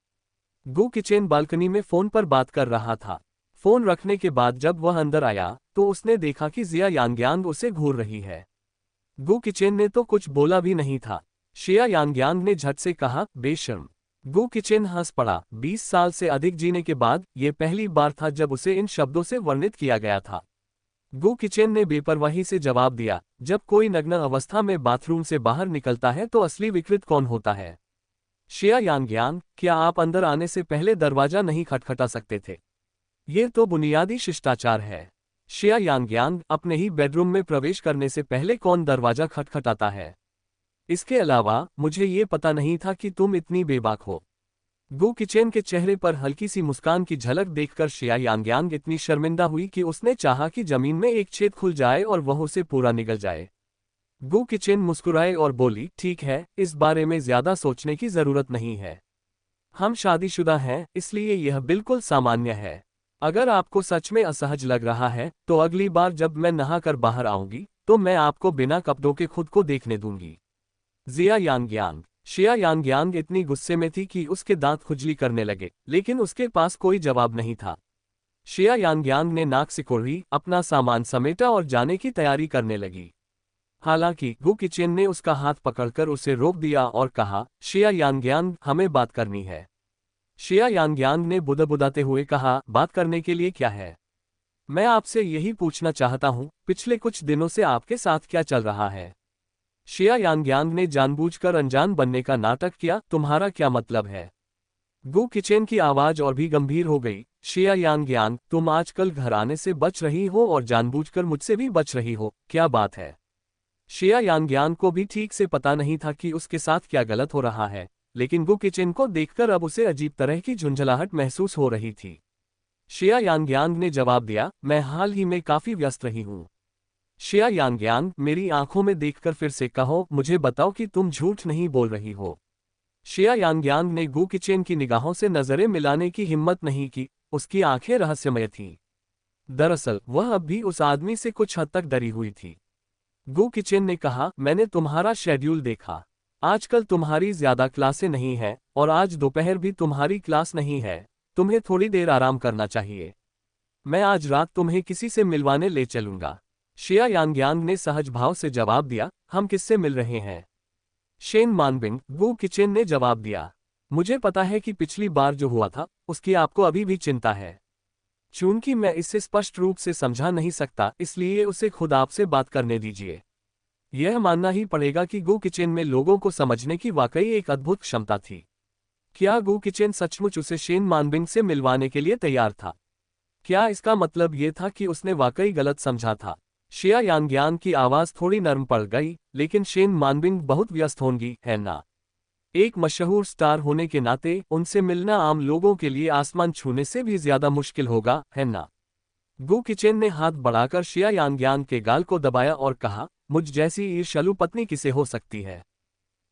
गु किचेन बालकनी में फोन पर बात कर रहा था। फोन रखने के बाद जब वह अंदर आया तो उसने देखा कि जिया यांग्यान उसे घूर रही है। गु किचेन ने तो कुछ बोला भी नहीं था। शिया यांग्यान ने झट से कहा, बेशर्म। गु किचेन हंस पड़ा। 20 साल से अधिक जीने के बाद यह पहली बार था जब उसे इन शब्दों से वर्णित किया गया था। गु किचेन ने बेपरवाही से जवाब दिया, जब कोई नग्न अवस्था में बाथरूम से बाहर निकलता है तो असली विकृत कौन होता है? शिया यांग्यान, क्या आप अंदर आने से पहले दरवाजा नहीं खटखटा सकते थे? ये तो बुनियादी शिष्टाचार है। शिया यांग्यान, अपने ही बेडरूम में प्रवेश करने से पहले कौन दरवाजा खटखटाता है? इसके अलावा मुझे ये पता नहीं था कि तुम इतनी बेबाक हो। गु किचेन के चेहरे पर हल्की सी मुस्कान की झलक देखकर शिया यांग्यान इतनी शर्मिंदा हुई कि उसने चाहा कि जमीन में एक छेद खुल जाए और वह उसे पूरा निगल जाए। गु किचेन मुस्कुराए और बोली, ठीक है, इस बारे में ज्यादा सोचने की जरूरत नहीं है। हम शादीशुदा हैं, इसलिए यह बिल्कुल सामान्य है। अगर आपको सच में असहज लग रहा है तो अगली बार जब मैं नहाकर बाहर आऊंगी तो मैं आपको बिना कपड़ों के खुद को देखने दूंगी। जिया यांग्यान। शिया यांग्यान इतनी गुस्से में थी कि उसके दांत खुजली करने लगे, लेकिन उसके पास कोई जवाब नहीं था। शिया यांग्यान ने नाक सिकोड़ी, अपना सामान समेटा और जाने की तैयारी करने लगी। हालांकि गु किचेन ने उसका हाथ पकड़कर उसे रोक दिया और कहा, शिया यांग्यान, हमें बात करनी है। शिया यांग्यान ने बुदबुदाते हुए कहा, बात करने के लिए क्या है? मैं आपसे यही पूछना चाहता हूँ, पिछले कुछ दिनों से आपके साथ क्या चल रहा है? शिया यांग्यांग ने जानबूझकर अनजान बनने का नाटक किया, तुम्हारा क्या मतलब है? गु किचेन की आवाज और भी गंभीर हो गई। शिया यांग्यांग, तुम आजकल घर आने से बच रही हो और जानबूझकर मुझसे भी बच रही हो, क्या बात है? शिया यांग्यांग को भी ठीक से पता नहीं था कि उसके साथ क्या गलत हो रहा है, लेकिन गु किचेन को देखकर अब उसे अजीब तरह की झुंझलाहट महसूस हो रही थी। शिया यांग्यांग ने जवाब दिया, मैं हाल ही में काफी व्यस्त रही हूँ। शिया यांग्यांग, मेरी आंखों में देखकर फिर से कहो, मुझे बताओ कि तुम झूठ नहीं बोल रही हो। शिया यांग्यांग ने गु किचेन की निगाहों से नजरें मिलाने की हिम्मत नहीं की, उसकी आंखें रहस्यमय थीं। दरअसल वह अब भी उस आदमी से कुछ हद तक डरी हुई थी। गु किचेन ने कहा, मैंने तुम्हारा शेड्यूल देखा। आजकल तुम्हारी ज्यादा क्लासें नहीं हैं और आज दोपहर भी तुम्हारी क्लास नहीं है। तुम्हें थोड़ी देर आराम करना चाहिए। मैं आज रात तुम्हें किसी से मिलवाने ले चलूंगा। शिया यांग्यांग ने सहज भाव से जवाब दिया, हम किससे मिल रहे हैं? शेन मानबिंग, गु किचेन ने जवाब दिया। मुझे पता है कि पिछली बार जो हुआ था उसकी आपको अभी भी चिंता है। चूंकि मैं इसे स्पष्ट रूप से समझा नहीं सकता, इसलिए उसे खुद आपसे बात करने दीजिए। यह मानना ही पड़ेगा कि गु किचेन में लोगों को समझने की वाकई एक अद्भुत क्षमता थी। क्या गु किचेन सचमुच उसे शेन मानबिंग से मिलवाने के लिए तैयार था? क्या इसका मतलब ये था कि उसने वाकई गलत समझा था? शिया यांग्यांग की आवाज थोड़ी नरम पड़ गई, लेकिन शेन मानबिंग बहुत व्यस्त होंगी, है ना? एक मशहूर स्टार होने के नाते उनसे मिलना आम लोगों के लिए आसमान छूने से भी ज्यादा मुश्किल होगा, है ना? गु किचेन ने हाथ बढ़ाकर शिया यांग्यांग के गाल को दबाया और कहा, मुझ जैसी ईर्ष्यालु पत्नी किसे हो सकती है?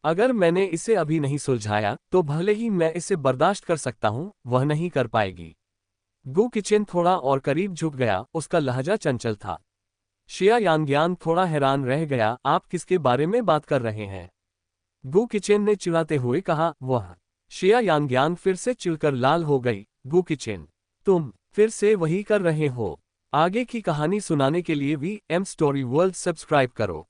अगर मैंने इसे अभी नहीं सुलझाया तो भले ही मैं इसे बर्दाश्त कर सकता हूं, वह नहीं कर पाएगी। गु किचेन थोड़ा और करीब झुक गया, उसका लहजा चंचल था। शिया यांग्यांग थोड़ा हैरान रह गया, आप किसके बारे में बात कर रहे हैं? गु किचेन ने चिढ़ाते हुए कहा, वह। शिया यांग्यांग फिर से चिढ़कर लाल हो गई। गु किचेन, तुम फिर से वही कर रहे हो। आगे की कहानी सुनाने के लिए VM स्टोरी वर्ल्ड सब्सक्राइब करो।